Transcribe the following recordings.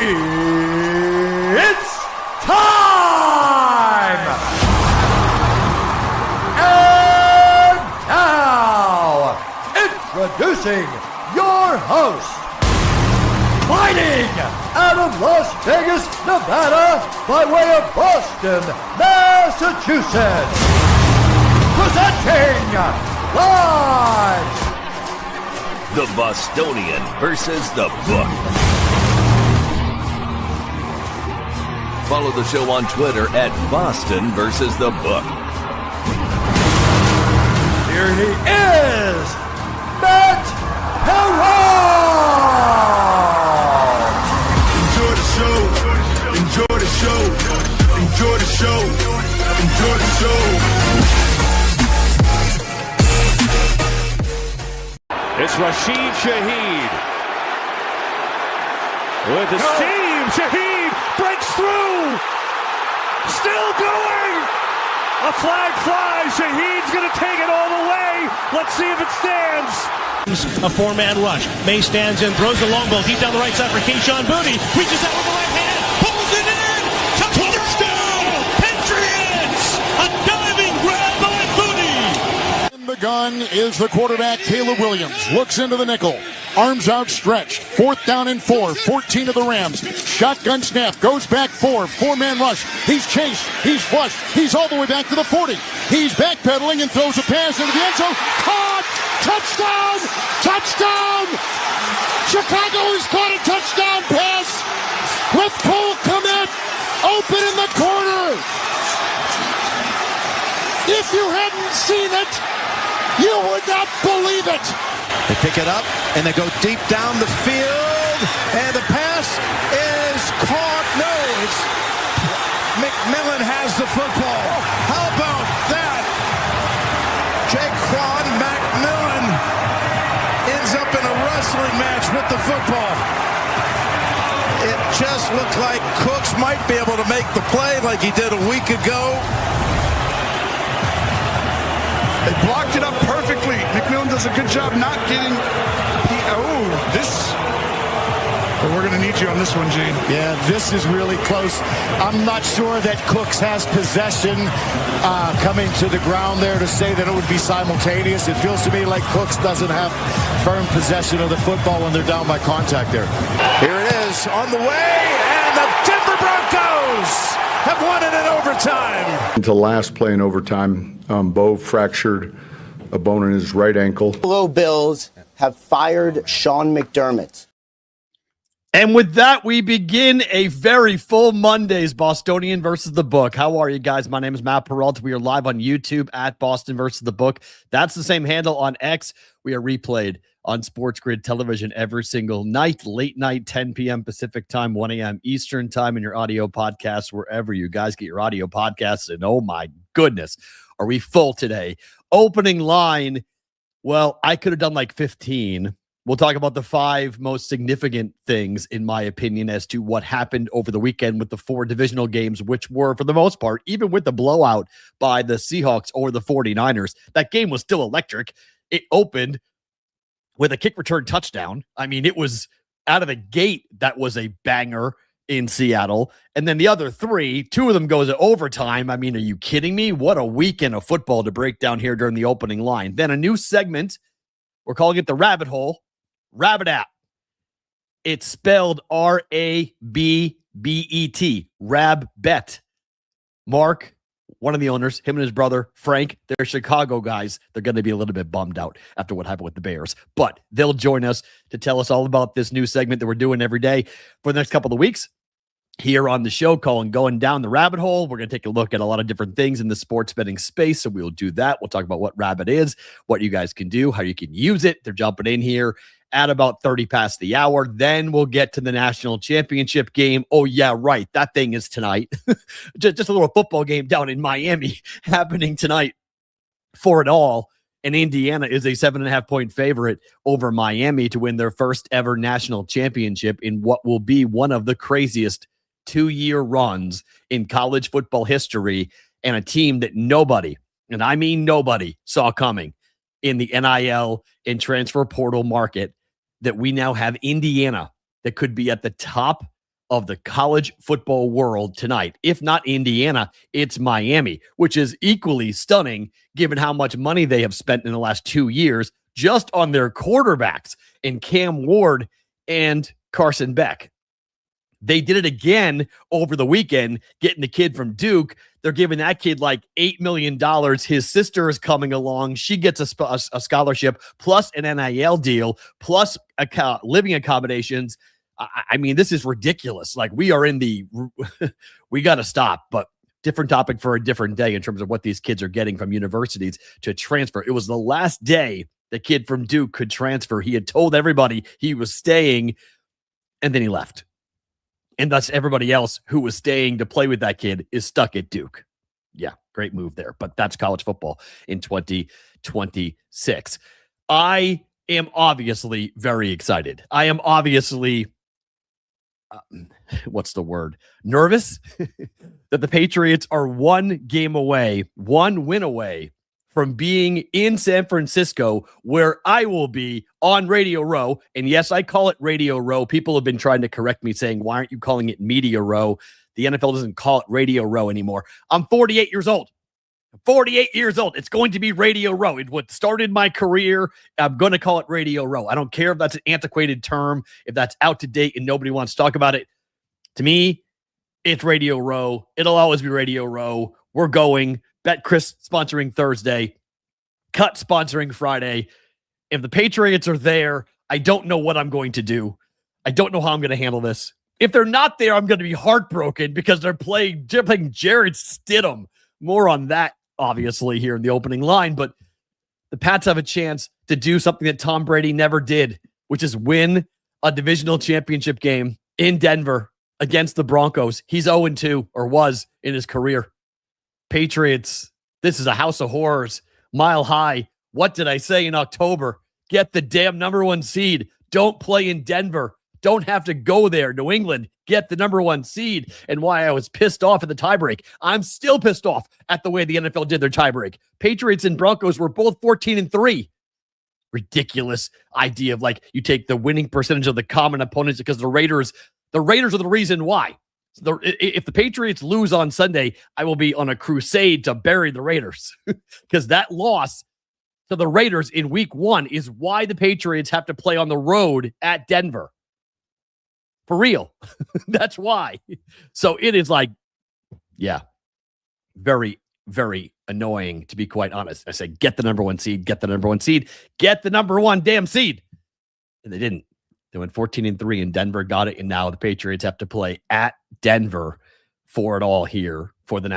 It's time! And now, introducing your host, fighting out of Las Vegas, Nevada, by way of Boston, Massachusetts, presenting live, the Bostonian versus the Book. Follow the show on Twitter at Boston versus the Book. Here he is, Matt Perron! Enjoy the show, enjoy the show, enjoy the show, enjoy the show. It's Rashid Shaheed with the steam. Shaheed breaks through. Still going. A flag flies. Shaheed's going to take it all the way. Let's see if it stands. A four-man rush. May stands in, throws a long ball deep down the right side for Keyshawn Booty. Reaches out with the right hand, pulls it in. Touchdown! Patriots! A diving grab by Booty. In the gun is the quarterback, Caleb Williams. Looks into the nickel. Arms outstretched. 4th down and 4. 14 of the Rams. Shotgun snap. Goes back 4. Four-man rush. He's chased. He's flushed. He's all the way back to the 40. He's backpedaling and throws a pass into the end zone. Caught! Touchdown! Touchdown! Chicago has caught a touchdown pass with Cole Kmet open in the corner. If you hadn't seen it, you would not believe it. They pick it up, and they go deep down the field, and the pass is caught. No, it's McMillan has the football. How about that? Jaquan McMillan ends up in a wrestling match with the football. It just looked like Cooks might be able to make the play like he did a week ago. They blocked it up perfectly. McMillan does a good job not getting. We're going to need you on this one, Gene. Yeah, this is really close. I'm not sure that Cooks has possession coming to the ground there to say that it would be simultaneous. It feels to me like Cooks doesn't have firm possession of the football when they're down by contact there. Here it is on the way, and the Denver Broncos have won it in overtime. Until last play in overtime, Bo fractured a bone in his right ankle. Buffalo Bills have fired Sean McDermott. And with that, we begin a very full Monday's Bostonian versus the Book. How are you guys? My name is Matt Peralta. We are live on YouTube at Boston versus the Book. That's the same handle on X. We are replayed on Sports Grid Television every single night, late night, 10 p.m. Pacific time, 1 a.m. Eastern time, and your audio podcasts, wherever you guys get your audio podcasts. And oh my goodness, are we full today? Opening line, well, I could have done like 15. We'll talk about the 5 most significant things, in my opinion, as to what happened over the weekend with the 4 divisional games, which were, for the most part, even with the blowout by the Seahawks or the 49ers, that game was still electric. It opened with a kick return touchdown. I mean, it was out of the gate. That was a banger in Seattle. And then the other 3, 2 of them goes to overtime. I mean, are you kidding me? What a weekend of football to break down here during the opening line. Then a new segment. We're calling it the Rabbit Hole. Rabbet App. It's spelled Rabbet. Rabbet. Mark, one of the owners, him and his brother, Frank, they're Chicago guys. They're going to be a little bit bummed out after what happened with the Bears. But they'll join us to tell us all about this new segment that we're doing every day for the next couple of weeks here on the show, calling Going Down the Rabbit Hole. We're going to take a look at a lot of different things in the sports betting space. So we'll do that. We'll talk about what Rabbit is, what you guys can do, how you can use it. They're jumping in here at about 30 past the hour. Then we'll get to the national championship game. Oh, yeah, right. That thing is tonight. just a little football game down in Miami happening tonight for it all. And Indiana is a 7.5-point favorite over Miami to win their first ever national championship in what will be one of the craziest 2-year runs in college football history, and a team that nobody, and I mean nobody, saw coming in the NIL and transfer portal market, that we now have Indiana that could be at the top of the college football world tonight. If not Indiana, it's Miami, which is equally stunning given how much money they have spent in the last 2 years just on their quarterbacks in Cam Ward and Carson Beck. They did it again over the weekend, getting the kid from Duke. They're giving that kid like $8 million. His sister is coming along. She gets a scholarship plus an NIL deal plus living accommodations. I mean, this is ridiculous. Like, we are in the we got to stop, but different topic for a different day in terms of what these kids are getting from universities to transfer. It was the last day the kid from Duke could transfer. He had told everybody he was staying, and then he left. And thus everybody else who was staying to play with that kid is stuck at Duke. Yeah, great move there. But that's college football in 2026. I am obviously very excited. I am obviously, what's the word? Nervous that the Patriots are one game away, one win away from being in San Francisco, where I will be on Radio Row. And yes, I call it Radio Row. People have been trying to correct me saying, why aren't you calling it Media Row? The NFL doesn't call it Radio Row anymore. I'm 48 years old. 48 years old. It's going to be Radio Row. It what started my career. I'm going to call it Radio Row. I don't care if that's an antiquated term, if that's out to date and nobody wants to talk about it. To me, it's Radio Row. It'll always be Radio Row. We're going. Bet Chris sponsoring Thursday. Cut sponsoring Friday. If the Patriots are there, I don't know what I'm going to do. I don't know how I'm going to handle this. If they're not there, I'm going to be heartbroken because they're playing Jared Stidham. More on that, obviously, here in the opening line. But the Pats have a chance to do something that Tom Brady never did, which is win a divisional championship game in Denver against the Broncos. He's 0-2, or was in his career. Patriots, this is a house of horrors. Mile high. What did I say in October? Get the damn number one seed. Don't play in Denver. Don't have to go there. New England, get the number one seed. And why I was pissed off at the tiebreak. I'm still pissed off at the way the NFL did their tiebreak. Patriots and Broncos were both 14-3. Ridiculous idea of like you take the winning percentage of the common opponents because the Raiders are the reason why. If the Patriots lose on Sunday, I will be on a crusade to bury the Raiders because that loss to the Raiders in week 1 is why the Patriots have to play on the road at Denver. For real. That's why. So it is like, yeah, very, very annoying, to be quite honest. I say, get the number one seed, get the number one seed, get the number one damn seed. And they didn't. They went 14-3 and Denver got it. And now the Patriots have to play at Denver for it all here for the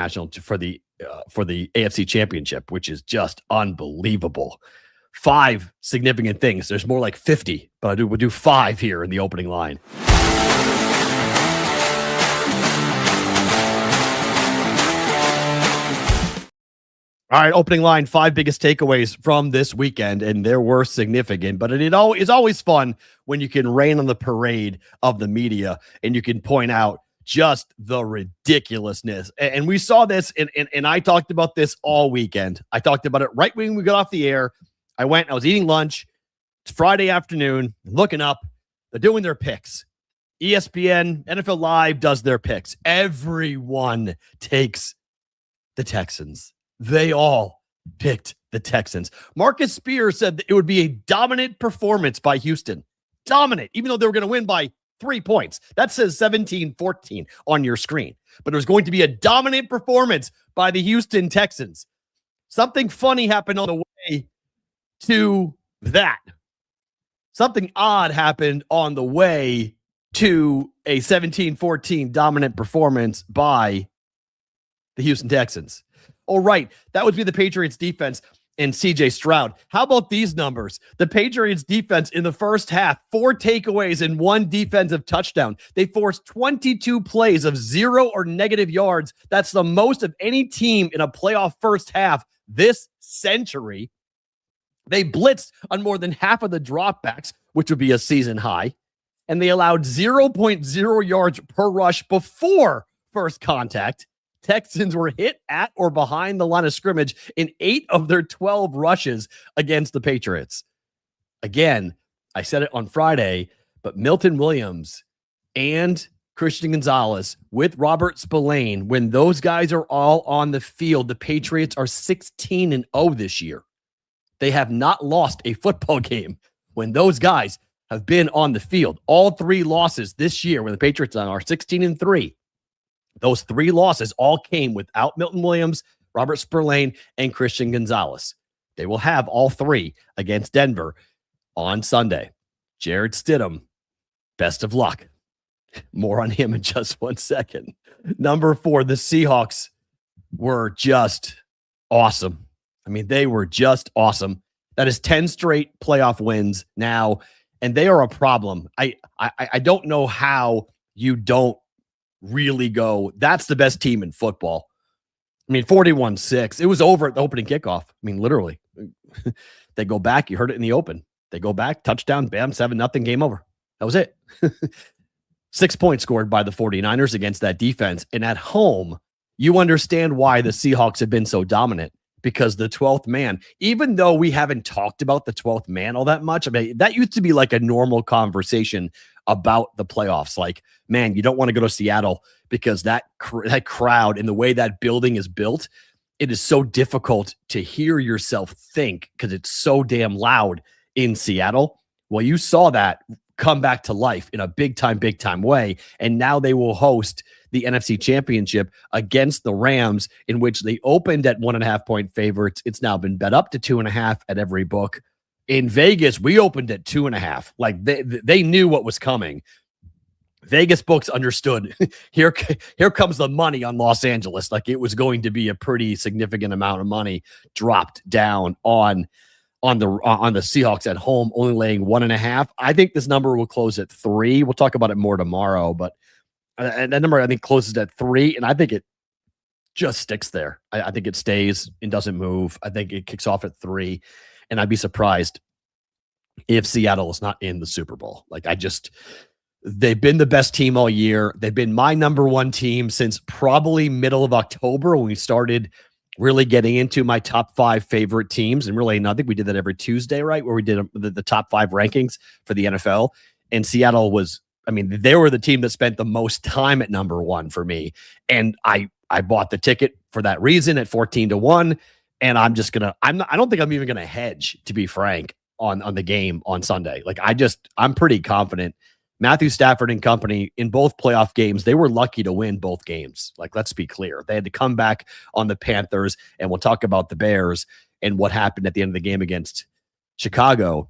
AFC Championship, which is just unbelievable. 5 significant things. There's more like 50, but we'll do 5 here in the opening line. All right, opening line, 5 biggest takeaways from this weekend, and there were significant, but it is always fun when you can rain on the parade of the media and you can point out just the ridiculousness. And we saw this, and I talked about this all weekend. I talked about it right when we got off the air. I was eating lunch. It's Friday afternoon, looking up. They're doing their picks. ESPN, NFL Live does their picks. Everyone takes the Texans. They all picked the Texans. Marcus Spears said that it would be a dominant performance by Houston. Dominant, even though they were going to win by 3 points. That says 17-14 on your screen. But it was going to be a dominant performance by the Houston Texans. Something funny happened on the way to that. Something odd happened on the way to a 17-14 dominant performance by the Houston Texans. All right, that would be the Patriots defense and CJ Stroud. How about these numbers? The Patriots defense in the first half, 4 takeaways and 1 defensive touchdown. They forced 22 plays of 0 or negative yards. That's the most of any team in a playoff first half this century. They blitzed on more than half of the dropbacks, which would be a season high. And they allowed 0.0 yards per rush before first contact. Texans were hit at or behind the line of scrimmage in 8 of their 12 rushes against the Patriots. Again, I said it on Friday, but Milton Williams and Christian Gonzalez, with Robert Spillane, when those guys are all on the field, the Patriots are 16-0 this year. They have not lost a football game when those guys have been on the field. All 3 losses this year when the Patriots are 16-3. Those 3 losses all came without Milton Williams, Robert Spillane, and Christian Gonzalez. They will have all 3 against Denver on Sunday. Jarrett Stidham, best of luck. More on him in just 1 second. Number 4, the Seahawks were just awesome. I mean, they were just awesome. That is 10 straight playoff wins now, and they are a problem. I don't know how you don't really go, that's the best team in football. I mean, 41-6. It was over at the opening kickoff. I mean, literally. They go back. You heard it in the open. They go back, touchdown, bam, 7-0, game over. That was it. 6 points scored by the 49ers against that defense. And at home, you understand why the Seahawks have been so dominant, because the 12th man, even though we haven't talked about the 12th man all that much, I mean, that used to be like a normal conversation about the playoffs. Like, man, you don't want to go to Seattle because that crowd and the way that building is built, it is so difficult to hear yourself think because it's so damn loud in Seattle. Well, you saw that come back to life in a big time way. And now they will host the NFC Championship against the Rams, in which they opened at 1.5-point favorites. It's now been bet up to 2.5 at every book. In Vegas, we opened at 2.5. Like they knew what was coming. Vegas books understood. Here comes the money on Los Angeles. Like, it was going to be a pretty significant amount of money dropped down on the Seahawks at home, only laying 1.5. I think this number will close at 3. We'll talk about it more tomorrow, but that number I think closes at 3, and I think it just sticks there. I think it stays and doesn't move. I think it kicks off at 3, and I'd be surprised if Seattle is not in the Super Bowl. Like, they've been the best team all year. They've been my number 1 team since probably middle of October when we started really getting into my top 5 favorite teams. And really, I think we did that every Tuesday, right? Where we did the top 5 rankings for the NFL. And Seattle was, I mean, they were the team that spent the most time at number 1 for me. And I bought the ticket for that reason at 14-1. And I don't think I'm even going to hedge, to be frank, on the game on Sunday. Like, I'm pretty confident. Matthew Stafford and company in both playoff games, they were lucky to win both games. Like, let's be clear. They had to come back on the Panthers, and we'll talk about the Bears and what happened at the end of the game against Chicago.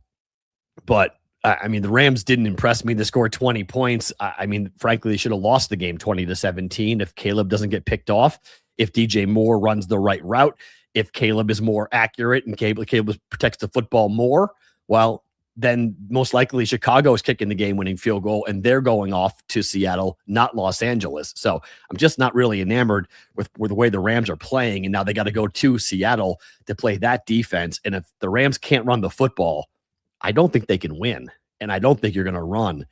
But, I mean, the Rams didn't impress me. They scored 20 points. I mean, frankly, they should have lost the game 20-17 if Caleb doesn't get picked off, if DJ Moore runs the right route, if Caleb is more accurate and Caleb protects the football more. Well, then most likely Chicago is kicking the game-winning field goal, and they're going off to Seattle, not Los Angeles. So I'm just not really enamored with the way the Rams are playing, and now they got to go to Seattle to play that defense. And if the Rams can't run the football, I don't think they can win, and I don't think you're going to run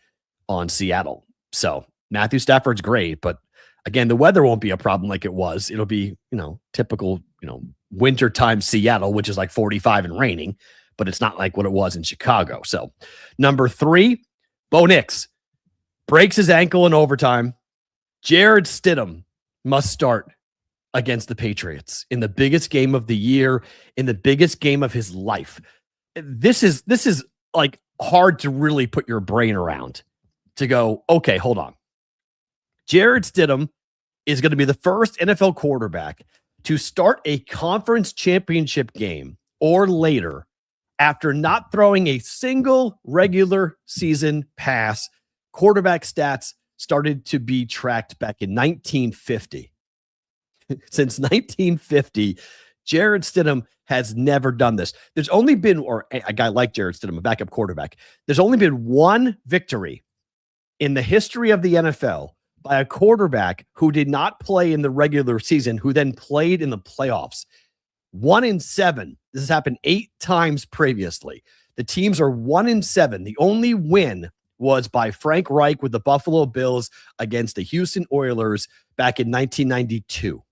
on Seattle. So Matthew Stafford's great, but again, the weather won't be a problem like it was. It'll be, typical, wintertime Seattle, which is like 45 and raining, but it's not like what it was in Chicago. So number 3, Bo Nix breaks his ankle in overtime. Jarrett Stidham must start against the Patriots in the biggest game of the year, in the biggest game of his life. This is like hard to really put your brain around, to go, okay, hold on. Jarrett Stidham is going to be the first NFL quarterback to start a conference championship game or later after not throwing a single regular season pass. Quarterback stats started to be tracked back in 1950. Since 1950, Jarrett Stidham has never done this. There's only been, or a guy like Jarrett Stidham, a backup quarterback, there's only been one victory in the history of the NFL by a quarterback who did not play in the regular season, who then played in the playoffs. 1 in 7. This has happened 8 times previously. The teams are 1 in 7. The only win was by Frank Reich with the Buffalo Bills against the Houston Oilers back in 1992.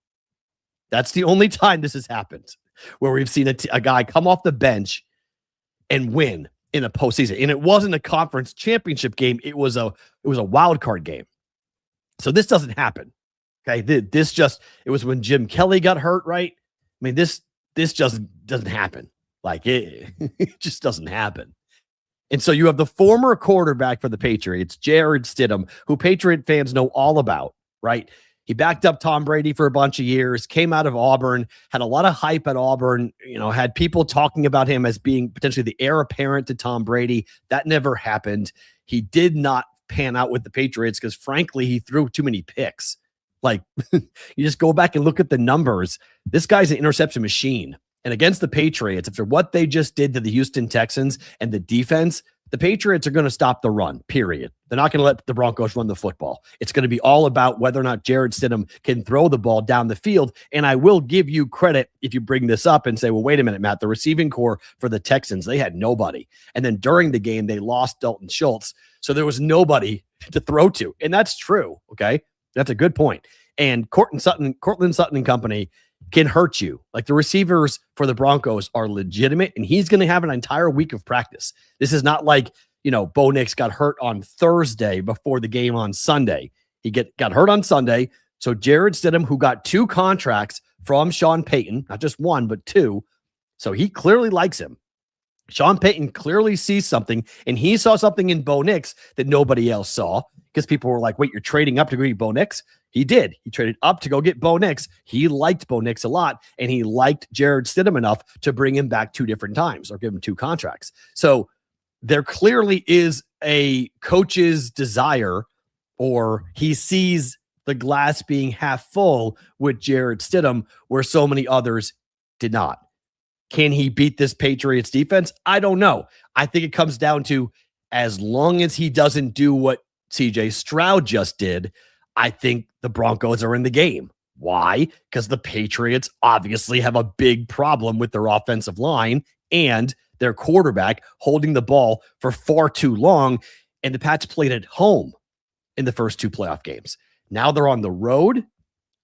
That's the only time this has happened, where we've seen a guy come off the bench and win in a postseason. And it wasn't a conference championship game. It was a wild card game. So this doesn't happen. Okay. It was when Jim Kelly got hurt, right? I mean, this just doesn't happen. Like it just doesn't happen. And so you have the former quarterback for the Patriots, Jared Stidham, who Patriot fans know all about, right? He backed up Tom Brady for a bunch of years, came out of Auburn, had a lot of hype at Auburn, had people talking about him as being potentially the heir apparent to Tom Brady. That never happened. He did not pan out with the Patriots because, frankly, he threw too many picks. Like, you just go back and look at the numbers. This guy's an interception machine. And against the Patriots, after what they just did to the Houston Texans and the defense, the Patriots are going to stop the run, period. They're not going to let the Broncos run the football. It's going to be all about whether or not Jared Stidham can throw the ball down the field. And I will give you credit if you bring this up and say, well, wait a minute, Matt, the receiving core for the Texans, they had nobody. And then during the game, they lost Dalton Schultz. So there was nobody to throw to. And that's true, okay? That's a good point. And Cortland Sutton and company can hurt you. Like the receivers for the Broncos are legitimate, and he's going to have an entire week of practice. This is not like, Bo Nix got hurt on Thursday before the game on Sunday. He got hurt on Sunday. So Jared Stidham, who got 2 contracts from Sean Payton, not just 1, but 2. So he clearly likes him. Sean Payton clearly sees something, and he saw something in Bo Nix that nobody else saw because people were like, wait, you're trading up to go get Bo Nix? He did. He traded up to go get Bo Nix. He liked Bo Nix a lot, and he liked Jared Stidham enough to bring him back 2 different times or give him 2 contracts. So there clearly is a coach's desire, or he sees the glass being half full with Jared Stidham where so many others did not. Can he beat this Patriots defense? I don't know. I think it comes down to, as long as he doesn't do what CJ Stroud just did, I think the Broncos are in the game. Why? Because the Patriots obviously have a big problem with their offensive line and their quarterback holding the ball for far too long. And the Pats played at home in the first 2 playoff games. Now they're on the road.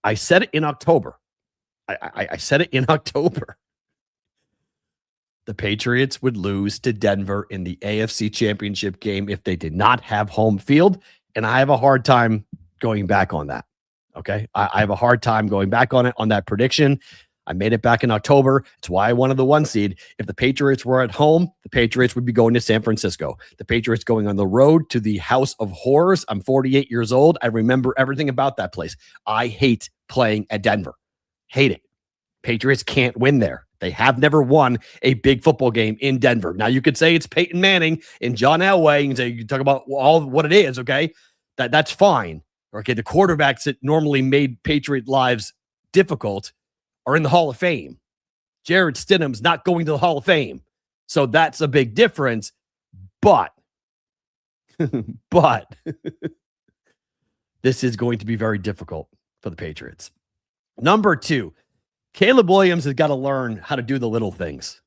I said it in October. I said it in October. The Patriots would lose to Denver in the AFC Championship game if they did not have home field. And I have a hard time going back on that. Okay. I have a hard time going back on it, on that prediction. I made it back in October. It's why I wanted the 1 seed. If the Patriots were at home, the Patriots would be going to San Francisco. The Patriots going on the road to the House of Horrors. I'm 48 years old. I remember everything about that place. I hate playing at Denver. Hate it. Patriots can't win there. They have never won a big football game in Denver. Now you could say it's Peyton Manning and John Elway. You can say, you can talk about all what it is. Okay. That's fine. Okay. The quarterbacks that normally made Patriot lives difficult are in the Hall of Fame. Jared Stidham's not going to the Hall of Fame. So that's a big difference. But this is going to be very difficult for the Patriots. Number 2, Caleb Williams has got to learn how to do the little things.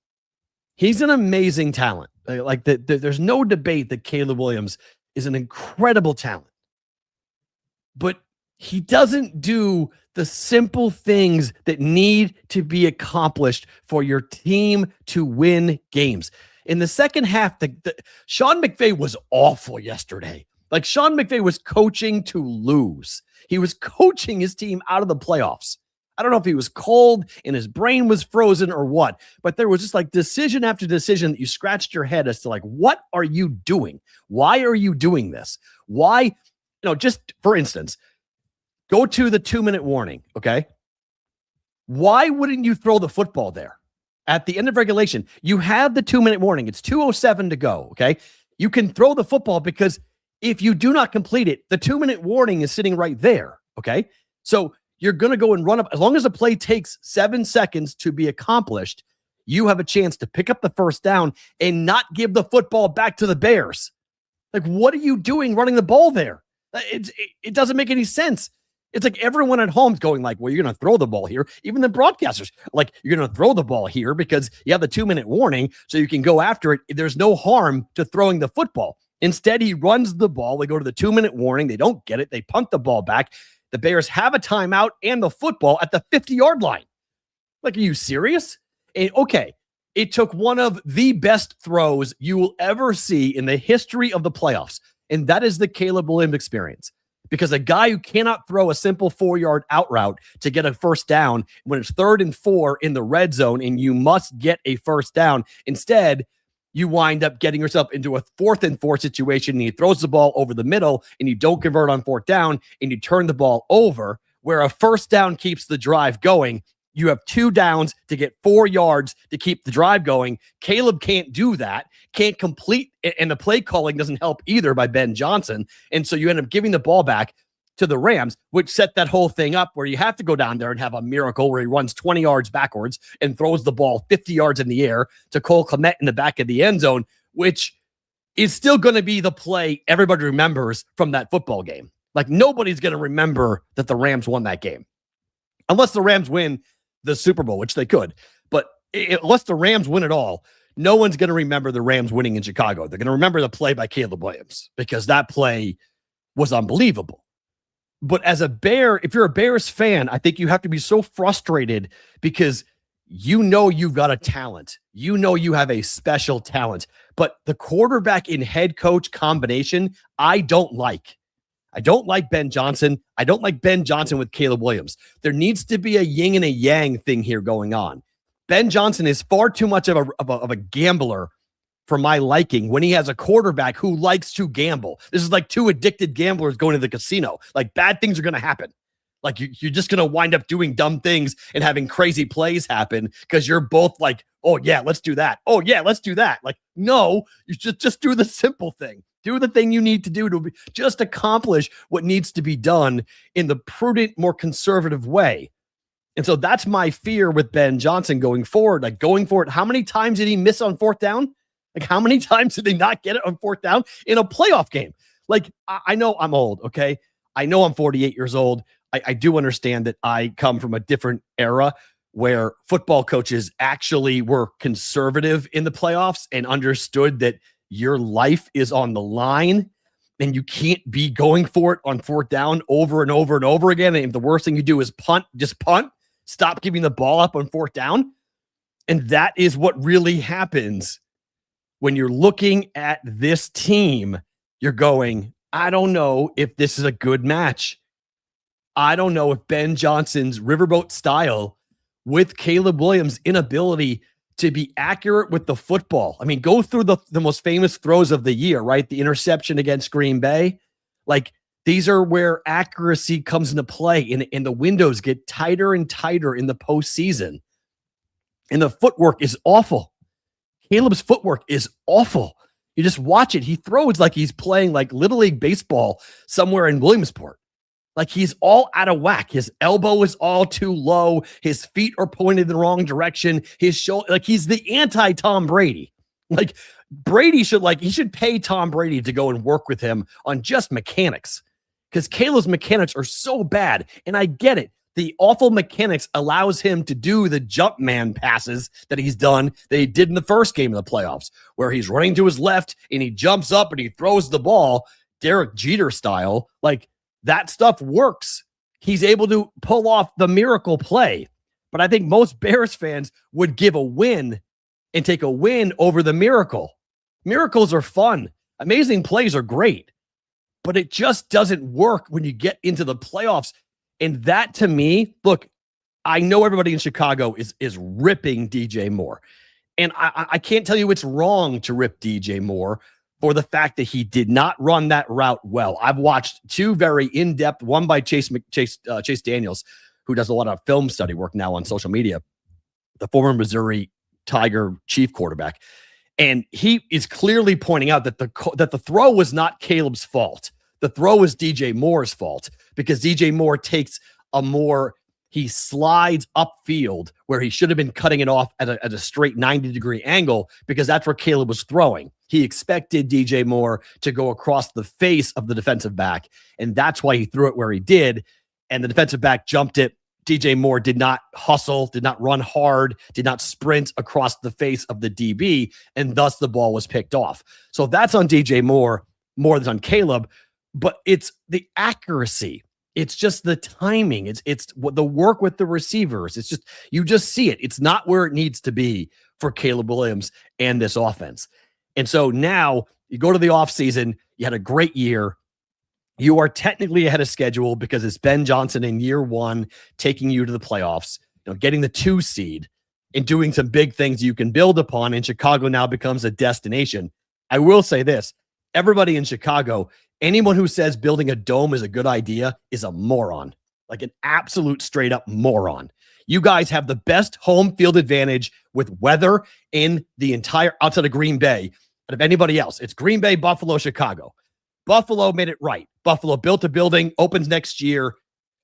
He's an amazing talent. Like there's no debate that Caleb Williams is an incredible talent. But he doesn't do the simple things that need to be accomplished for your team to win games. In the second half, Sean McVay was awful yesterday. Like Sean McVay was coaching to lose. He was coaching his team out of the playoffs. I don't know if he was cold and his brain was frozen or what, but there was just like decision after decision that you scratched your head as to like, what are you doing? Why are you doing this? Why? Just for instance, go to the 2-minute warning, okay? Why wouldn't you throw the football there? At the end of regulation, you have the 2-minute warning. It's 2:07 to go, okay? You can throw the football because if you do not complete it, the 2-minute warning is sitting right there, okay? So you're going to go and run up. As long as a play takes 7 seconds to be accomplished, you have a chance to pick up the first down and not give the football back to the Bears. Like, what are you doing running the ball there? It doesn't make any sense. It's like everyone at home is going like, well, you're going to throw the ball here. Even the broadcasters, like, you're going to throw the ball here because you have the 2-minute warning so you can go after it. There's no harm to throwing the football. Instead, he runs the ball. They go to the 2-minute warning. They don't get it. They punt the ball back. The Bears have a timeout and the football at the 50-yard line. Like, are you serious? And, okay, it took one of the best throws you will ever see in the history of the playoffs, and that is the Caleb Williams experience. because a guy who cannot throw a simple 4-yard out route to get a first down when it's 3rd and 4 in the red zone and you must get a first down, instead you wind up getting yourself into a 4th and 4 situation and he throws the ball over the middle and you don't convert on 4th down and you turn the ball over, where a first down keeps the drive going. You have 2 downs to get 4 yards to keep the drive going. Caleb can't do that, can't complete, and the play calling doesn't help either by Ben Johnson. And so you end up giving the ball back to the Rams, which set that whole thing up where you have to go down there and have a miracle where he runs 20 yards backwards and throws the ball 50 yards in the air to Cole Kmet in the back of the end zone, which is still going to be the play everybody remembers from that football game. Like, nobody's going to remember that the Rams won that game. Unless the Rams win the Super Bowl, which they could. But unless the Rams win it all, no one's going to remember the Rams winning in Chicago. They're going to remember the play by Caleb Williams because that play was unbelievable. But as a Bear, if you're a Bears fan, I think you have to be so frustrated because you know you've got a talent. You know you have a special talent. But the quarterback and head coach combination, I don't like. I don't like Ben Johnson. I don't like Ben Johnson with Caleb Williams. There needs to be a yin and a yang thing here going on. Ben Johnson is far too much of a gambler for my liking when he has a quarterback who likes to gamble. This is like 2 addicted gamblers going to the casino. Like, bad things are going to happen. Like, you're just going to wind up doing dumb things and having crazy plays happen because you're both like, oh, yeah, let's do that. Oh, yeah, let's do that. Like, no, you should just do the simple thing. Do the thing you need to do to just accomplish what needs to be done in the prudent, more conservative way. And so that's my fear with Ben Johnson going forward. Like, going forward, how many times did he miss on 4th down? Like, how many times did they not get it on 4th down in a playoff game? Like, I know I'm old, okay? I know I'm 48 years old. I do understand that I come from a different era where football coaches actually were conservative in the playoffs and understood that your life is on the line and you can't be going for it on 4th down over and over and over again. And if the worst thing you do is punt, just punt, stop giving the ball up on 4th down. And that is what really happens when you're looking at this team. You're going, I don't know if this is a good match. I don't know if Ben Johnson's riverboat style with Caleb Williams' inability to be accurate with the football. I mean, go through the most famous throws of the year, right? The interception against Green Bay. Like, these are where accuracy comes into play, and the windows get tighter and tighter in the postseason. And the footwork is awful. Caleb's footwork is awful. You just watch it. He throws like he's playing like Little League baseball somewhere in Williamsport. Like, he's all out of whack. His elbow is all too low. His feet are pointed in the wrong direction. His shoulder, like, he's the anti-Tom Brady. Like, Brady should pay Tom Brady to go and work with him on just mechanics, because Caleb's mechanics are so bad. And I get it. The awful mechanics allows him to do the jump man passes that he's done, that he did in the first game of the playoffs, where he's running to his left and he jumps up and he throws the ball, Derek Jeter style. Like, that stuff works. He's able to pull off the miracle play. But I think most Bears fans would give a win and take a win over the miracle. Miracles are fun. Amazing plays are great. But it just doesn't work when you get into the playoffs. And that, to me, look, I know everybody in Chicago is ripping DJ Moore. And I can't tell you it's wrong to rip DJ Moore for the fact that he did not run that route well. I've watched 2 very in-depth, one by Chase Daniels, who does a lot of film study work now on social media, the former Missouri Tiger chief quarterback. And he is clearly pointing out that the throw was not Caleb's fault. The throw was DJ Moore's fault, because DJ Moore takes he slides upfield where he should have been cutting it off at a straight 90-degree angle, because that's where Caleb was throwing. He expected DJ Moore to go across the face of the defensive back, and that's why he threw it where he did, and the defensive back jumped it. DJ Moore did not hustle, did not run hard, did not sprint across the face of the DB, and thus the ball was picked off. So that's on DJ Moore more than on Caleb, but it's the accuracy. It's just the timing. It's the work with the receivers. It's just, you just see it. It's not where it needs to be for Caleb Williams and this offense. And so now you go to the offseason, you had a great year. You are technically ahead of schedule because it's Ben Johnson in year one taking you to the playoffs, getting the 2 seed and doing some big things you can build upon. And Chicago now becomes a destination. I will say this. Everybody in Chicago, anyone who says building a dome is a good idea is a moron, like an absolute straight up moron. You guys have the best home field advantage with weather in the entire outside of Green Bay out of anybody else. It's Green Bay, Buffalo, Chicago. Buffalo made it right. Buffalo built a building, opens next year,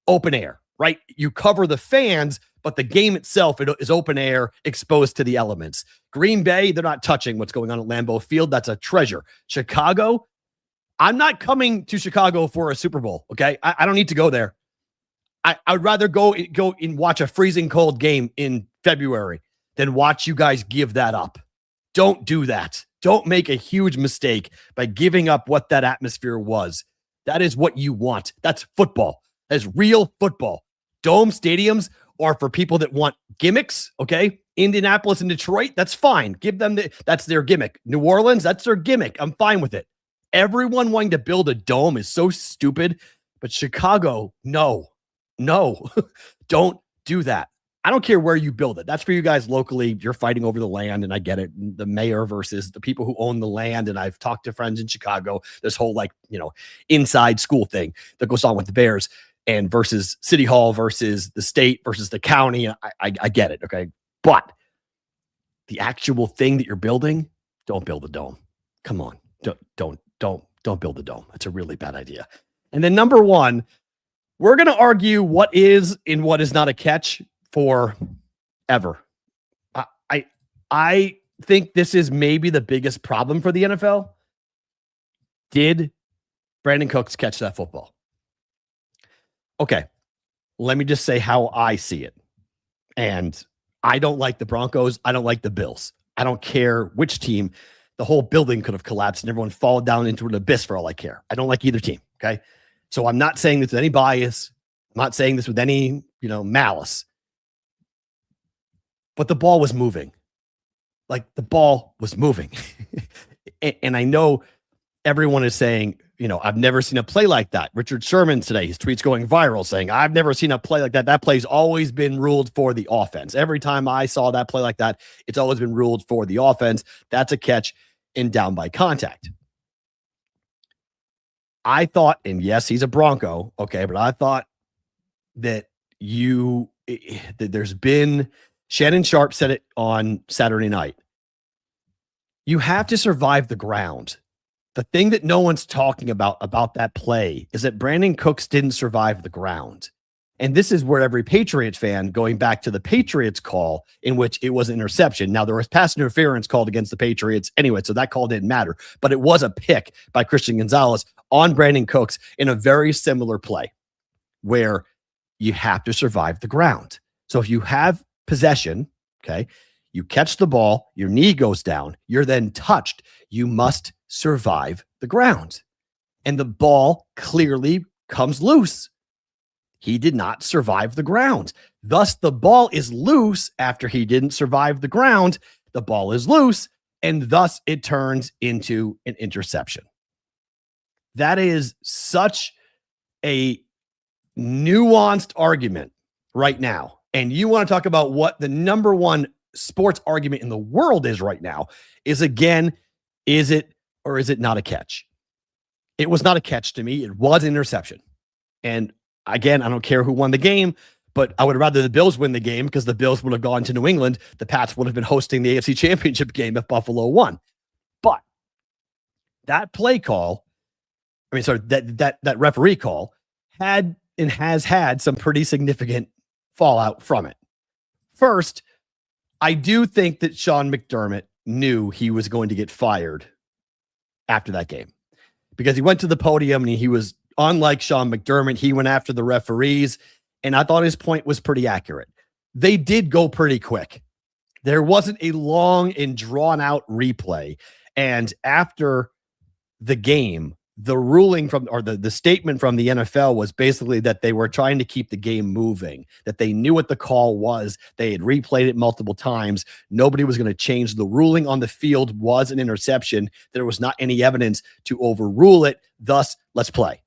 open air, right? You cover the fans, but the game itself is open air, exposed to the elements. Green Bay, they're not touching what's going on at Lambeau Field. That's a treasure. Chicago, I'm not coming to Chicago for a Super Bowl, okay? I don't need to go there. I'd rather go and watch a freezing cold game in February than watch you guys give that up. Don't do that. Don't make a huge mistake by giving up what that atmosphere was. That is what you want. That's football. That's real football. Dome stadiums are for people that want gimmicks, okay? Indianapolis and Detroit, that's fine. Give them that's their gimmick. New Orleans, that's their gimmick. I'm fine with it. Everyone wanting to build a dome is so stupid, but Chicago, no, don't do that. I don't care where you build it. That's for you guys locally. You're fighting over the land, and I get it. The mayor versus the people who own the land. And I've talked to friends in Chicago, this whole inside school thing that goes on with the Bears and versus City Hall versus the state versus the county. I get it. Okay. But the actual thing that you're building, don't build a dome. Come on. Don't build a dome. That's a really bad idea. And then number one, we're going to argue what is and what is not a catch for ever. I think this is maybe the biggest problem for the NFL. Did Brandon Cooks catch that football? Okay, let me just say how I see it. And I don't like the Broncos. I don't like the Bills. I don't care which team. The whole building could have collapsed and everyone fall down into an abyss for all I care. I don't like either team, okay? So I'm not saying this with any bias. I'm not saying this with any, malice. But the ball was moving. Like, the ball was moving. and I know everyone is saying, I've never seen a play like that. Richard Sherman today, his tweet's going viral saying, I've never seen a play like that. That play's always been ruled for the offense. Every time I saw that play like that, it's always been ruled for the offense. That's a catch and down by contact. I thought, and yes, he's a Bronco, okay, but I thought that there's been, Shannon Sharp said it on Saturday night. You have to survive the ground. The thing that no one's talking about that play is that Brandon Cooks didn't survive the ground. And this is where every Patriots fan, going back to the Patriots call, in which it was an interception. Now, there was pass interference called against the Patriots anyway, so that call didn't matter. But it was a pick by Christian Gonzalez on Brandon Cooks in a very similar play where you have to survive the ground. So if you have possession, okay, you catch the ball, your knee goes down, you're then touched, you must survive the ground. And the ball clearly comes loose. He did not survive the ground. Thus, the ball is loose after he didn't survive the ground. The ball is loose, and thus it turns into an interception. That is such a nuanced argument right now. And you want to talk about what the number one sports argument in the world is right now is, again, is it or is it not a catch? It was not a catch to me. It was an interception. And again, I don't care who won the game, but I would rather the Bills win the game because the Bills would have gone to New England. The Pats would have been hosting the AFC Championship game if Buffalo won. But that play call, that referee call had and has had some pretty significant fallout from it. First, I do think that Sean McDermott knew he was going to get fired after that game because he went to the podium and he was, unlike Sean McDermott, he went after the referees, and I thought his point was pretty accurate. They did go pretty quick. There wasn't a long and drawn-out replay, and after the game, the ruling from, or the statement from the NFL was basically that they were trying to keep the game moving, that they knew what the call was. They had replayed it multiple times. Nobody was going to change. The ruling on the field was an interception. There was not any evidence to overrule it. Thus, let's play.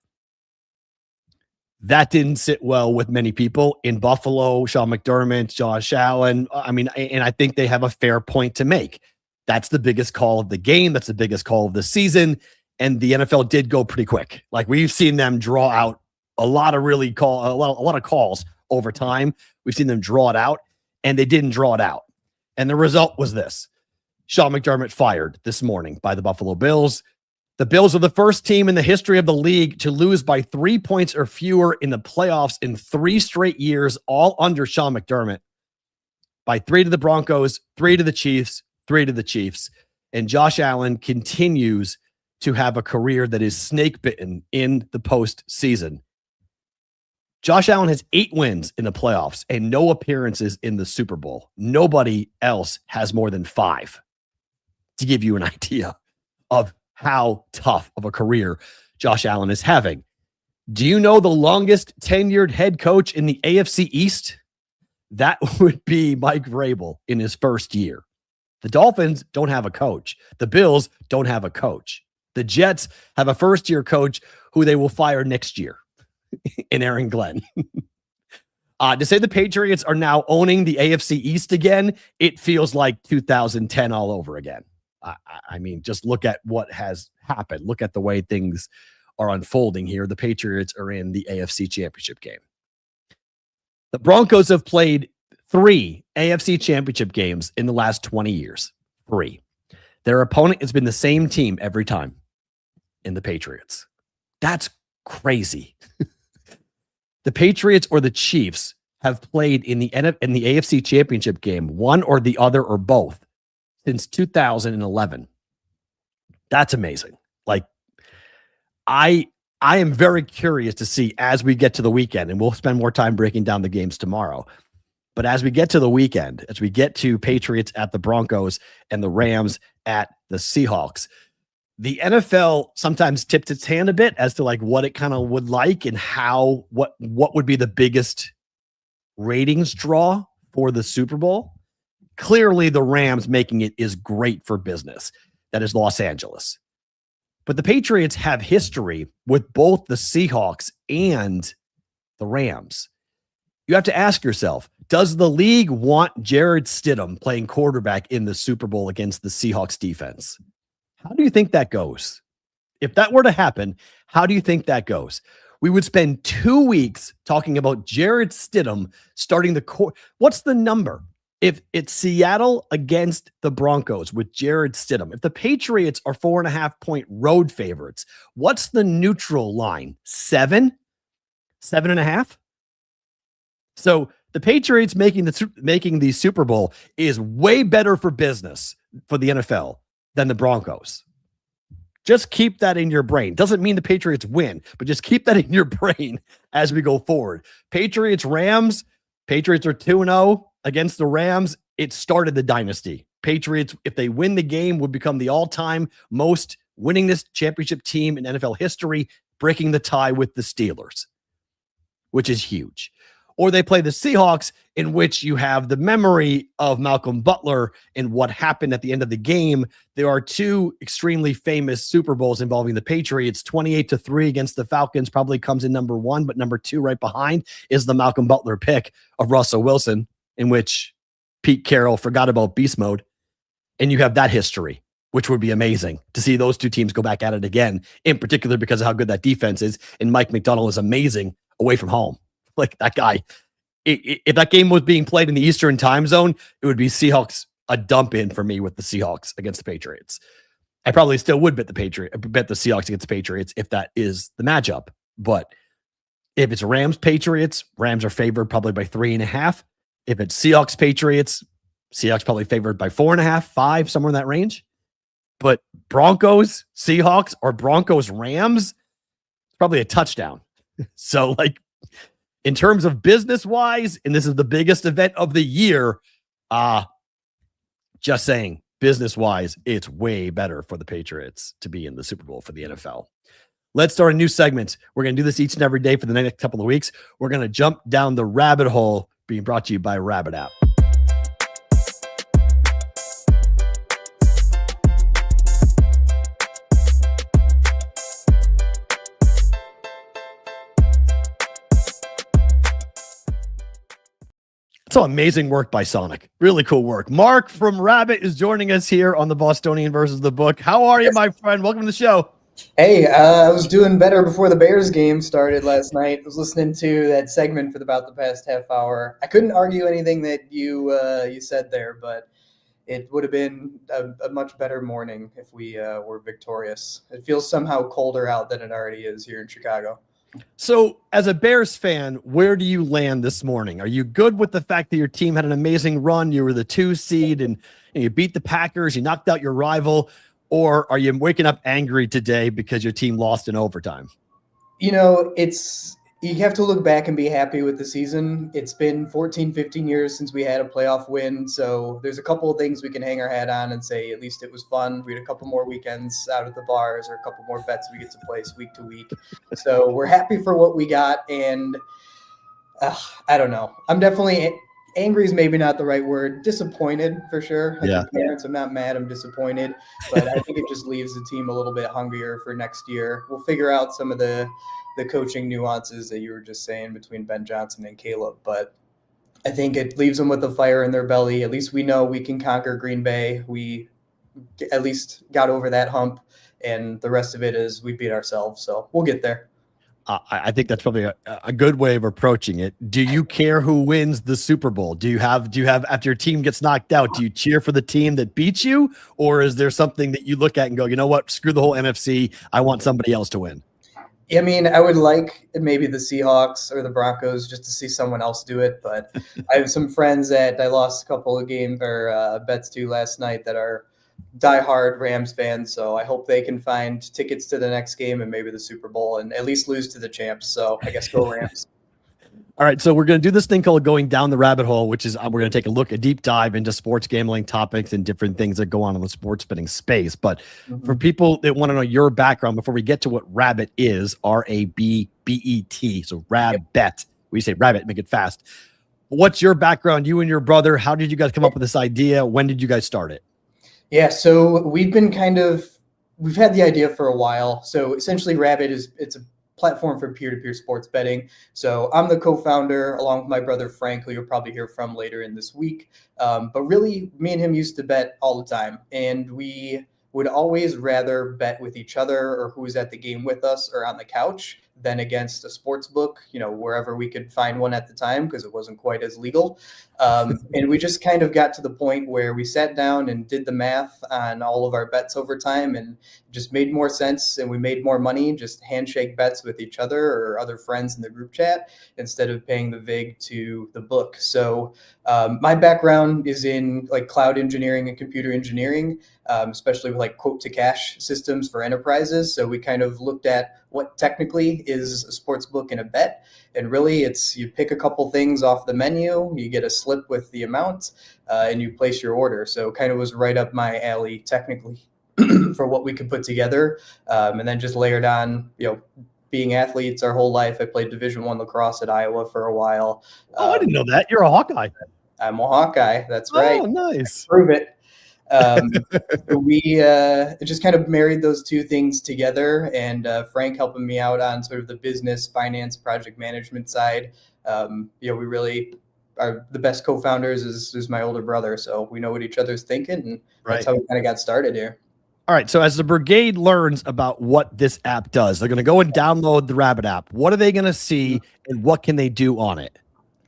That didn't sit well with many people in Buffalo. Sean McDermott, Josh Allen. I mean, and I think they have a fair point to make. That's the biggest call of the game. That's the biggest call of the season. And the NFL did go pretty quick. Like, we've seen them draw out a lot of calls over time. We've seen them draw it out, and they didn't draw it out. And the result was this. Sean McDermott fired this morning by the Buffalo Bills. The Bills are the first team in the history of the league to lose by 3 points or fewer in the playoffs in 3 straight years, all under Sean McDermott. By 3 to the Broncos, 3 to the Chiefs, 3 to the Chiefs. And Josh Allen continues to have a career that is snake bitten in the postseason. Josh Allen has 8 wins in the playoffs and no appearances in the Super Bowl. Nobody else has more than 5, to give you an idea of how tough of a career Josh Allen is having. Do you know the longest tenured head coach in the AFC East? That would be Mike Vrabel in his first year. The Dolphins don't have a coach. The Bills don't have a coach. The Jets have a first-year coach who they will fire next year in Aaron Glenn. To say the Patriots are now owning the AFC East again, it feels like 2010 all over again. I mean, just look at what has happened. Look at the way things are unfolding here. The Patriots are in the AFC Championship game. The Broncos have played 3 AFC Championship games in the last 20 years. 3. Their opponent has been the same team every time in the Patriots. That's crazy. The Patriots or the Chiefs have played in the AFC Championship game, one or the other or both, since 2011. That's amazing. Like, I am very curious to see as we get to the weekend, and we'll spend more time breaking down the games tomorrow. But as we get to the weekend, as we get to Patriots at the Broncos and the Rams at the Seahawks, the NFL sometimes tips its hand a bit as to like what it kind of would like and how, what would be the biggest ratings draw for the Super Bowl. Clearly, the Rams making it is great for business. That is Los Angeles. But the Patriots have history with both the Seahawks and the Rams. You have to ask yourself, does the league want Jarrett Stidham playing quarterback in the Super Bowl against the Seahawks defense? How do you think that goes? If that were to happen, how do you think that goes? We would spend 2 weeks talking about Jarrett Stidham starting the What's the number? If it's Seattle against the Broncos with Jarrett Stidham, if the Patriots are 4.5-point road favorites, what's the neutral line? 7? 7.5? So the Patriots making the Super Bowl is way better for business for the NFL than the Broncos. Just keep that in your brain. Doesn't mean the Patriots win, but just keep that in your brain as we go forward. Patriots, Rams. Patriots are 2-0 against the Rams. It started the dynasty. Patriots, if they win the game, would become the all-time most winningest championship team in NFL history, breaking the tie with the Steelers, which is huge. Or they play the Seahawks, in which you have the memory of Malcolm Butler and what happened at the end of the game. There are 2 extremely famous Super Bowls involving the Patriots. 28-3 against the Falcons probably comes in number 1, but number 2 right behind is the Malcolm Butler pick of Russell Wilson, in which Pete Carroll forgot about beast mode. And you have that history, which would be amazing to see those 2 teams go back at it again, in particular because of how good that defense is. And Mike McDonald is amazing away from home. Like, that guy, if that game was being played in the Eastern time zone, it would be Seahawks, a dump in for me with the Seahawks against the Patriots. I probably still would bet the Seahawks against the Patriots if that is the matchup. But if it's Rams Patriots, Rams are favored probably by 3.5. If it's Seahawks Patriots, Seahawks probably favored by 4.5, 5, somewhere in that range. But Broncos Seahawks or Broncos Rams, it's probably a touchdown. So, like, in terms of business-wise, and this is the biggest event of the year, just saying, business-wise, it's way better for the Patriots to be in the Super Bowl for the NFL. Let's start a new segment. We're going to do this each and every day for the next couple of weeks. We're going to jump down the rabbit hole, being brought to you by Rabbet App. So amazing work by Sonic. Really cool work. Mark from Rabbet is joining us here on the Bostonian versus the Book. How are you, my friend? Welcome to the show. Hey, I was doing better before the Bears game started last night. I was listening to that segment for about the past half hour. I couldn't argue anything that you said there, but it would have been a much better morning if we were victorious. It feels somehow colder out than it already is here in Chicago. So, as a Bears fan, where do you land this morning? Are you good with the fact that your team had an amazing run? You were the 2 seed and you beat the Packers, you knocked out your rival, or are you waking up angry today because your team lost in overtime? You know, you have to look back and be happy with the season. It's been 14, 15 years since we had a playoff win. So there's a couple of things we can hang our hat on and say, at least it was fun. We had a couple more weekends out at the bars or a couple more bets we get to place week to week. So we're happy for what we got. And I don't know. I'm definitely angry is maybe not the right word. Disappointed for sure. Like parents, I'm not mad. I'm disappointed. But I think it just leaves the team a little bit hungrier for next year. We'll figure out some of the coaching nuances that you were just saying between Ben Johnson and Caleb. But I think it leaves them with a fire in their belly. At least we know we can conquer Green Bay. We at least got over that hump. And the rest of it is we beat ourselves. So we'll get there. I think that's probably a good way of approaching it. Do you care who wins the Super Bowl? Do you have after your team gets knocked out, do you cheer for the team that beats you? Or is there something that you look at and go, you know what, screw the whole NFC. I want somebody else to win. I mean, I would like maybe the Seahawks or the Broncos just to see someone else do it. But I have some friends that I lost a couple of games or bets to last night that are diehard Rams fans. So I hope they can find tickets to the next game and maybe the Super Bowl and at least lose to the champs. So I guess go Rams. All right, so we're going to do this thing called going down the rabbit hole, which is we're going to take a deep dive into sports gambling topics and different things that go on in the sports betting space. But for people that want to know your background, before we get to what Rabbet is, R-A-B-B-E-T, so Rabbet. We say Rabbit, make it fast. What's your background? You and your brother, how did you guys come up with this idea? When did you guys start it? Yeah, so we've had the idea for a while. So essentially Rabbet it's a platform for peer-to-peer sports betting. So I'm the co-founder along with my brother Frank, who you'll probably hear from later in this week. But really, me and him used to bet all the time. And we would always rather bet with each other or who was at the game with us or on the couch than against a sports book, wherever we could find one at the time because it wasn't quite as legal. And we just kind of got to the point where we sat down and did the math on all of our bets over time and just made more sense and we made more money, just handshake bets with each other or other friends in the group chat instead of paying the VIG to the book. So my background is in like cloud engineering and computer engineering, especially with like quote to cash systems for enterprises. So we kind of looked at what technically is a sports book and a bet. And really it's you pick a couple things off the menu, you get a slip with the amount, and you place your order. So kind of was right up my alley technically for what we could put together. And then just layered on, being athletes our whole life. I played Division I lacrosse at Iowa for a while. I didn't know that. You're a Hawkeye. I'm a Hawkeye. That's right. Oh, nice. Prove it. We just kind of married those two things together, and Frank helping me out on sort of the business, finance, project management side. We really are the best co-founders is my older brother, so we know what each other's thinking, and that's how we kind of got started here. All right, so as the brigade learns about what this app does, they're going to go and download the Rabbet app. What are they going to see, and what can they do on it?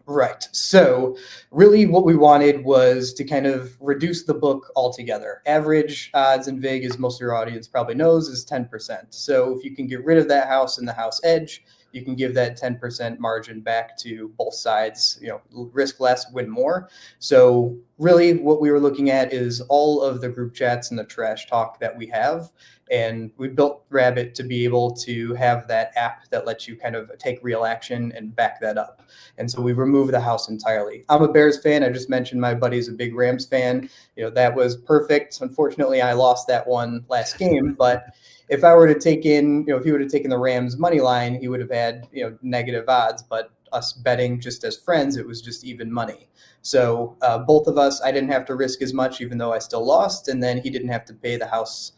Right. So really what we wanted was to kind of reduce the book altogether. Average odds and VIG, as most of your audience probably knows, is 10%. So if you can get rid of that house and the house edge, you can give that 10% margin back to both sides, risk less, win more. So really what we were looking at is all of the group chats and the trash talk that we have. And we built Rabbet to be able to have that app that lets you kind of take real action and back that up. And so we removed the house entirely. I'm a Bears fan. I just mentioned my buddy's a big Rams fan. That was perfect. Unfortunately, I lost that one last game. But if I were to take in, if he would have taken the Rams money line, he would have had, negative odds. But us betting just as friends, it was just even money. So both of us, I didn't have to risk as much, even though I still lost. And then he didn't have to pay the house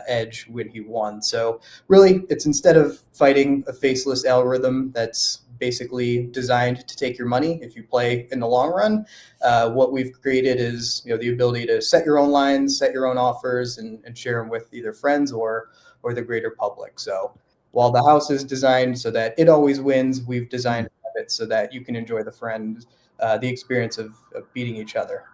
edge when he won. So really, it's instead of fighting a faceless algorithm that's basically designed to take your money if you play in the long run. What we've created is the ability to set your own lines, set your own offers, and share them with either friends or the greater public. So while the house is designed so that it always wins, we've designed it so that you can enjoy the experience of beating each other.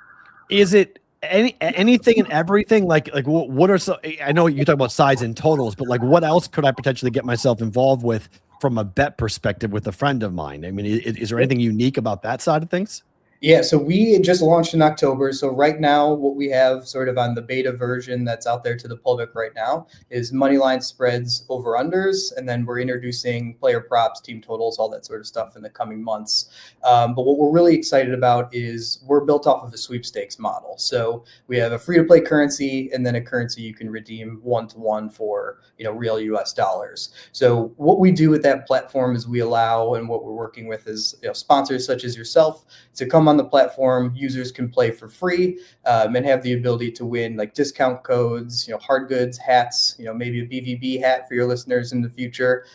Is it anything and everything? Like what are some? I know you talk about size and totals, but like what else could I potentially get myself involved with from a bet perspective with a friend of mine? I mean, is there anything unique about that side of things? Yeah, so we just launched in October. So right now, what we have sort of on the beta version that's out there to the public right now is money line spreads, over unders, and then we're introducing player props, team totals, all that sort of stuff in the coming months. But what we're really excited about is we're built off of a sweepstakes model. So we have a free-to-play currency and then a currency you can redeem one-to-one for real US dollars. So what we do with that platform is we allow, and what we're working with is sponsors such as yourself to come on the platform. Users can play for free and have the ability to win like discount codes, hard goods, hats, maybe a BVB hat for your listeners in the future.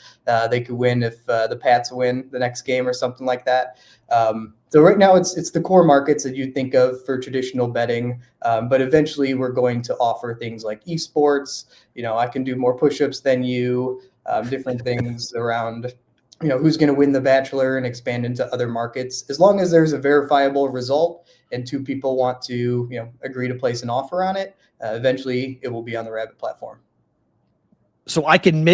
They could win if the Pats win the next game or something like that. So right now it's the core markets that you think of for traditional betting, but eventually we're going to offer things like esports. I can do more push-ups than you, different things around who's going to win The Bachelor and expand into other markets. As long as there's a verifiable result and two people want to, agree to place an offer on it, eventually it will be on the Rabbet platform. So I can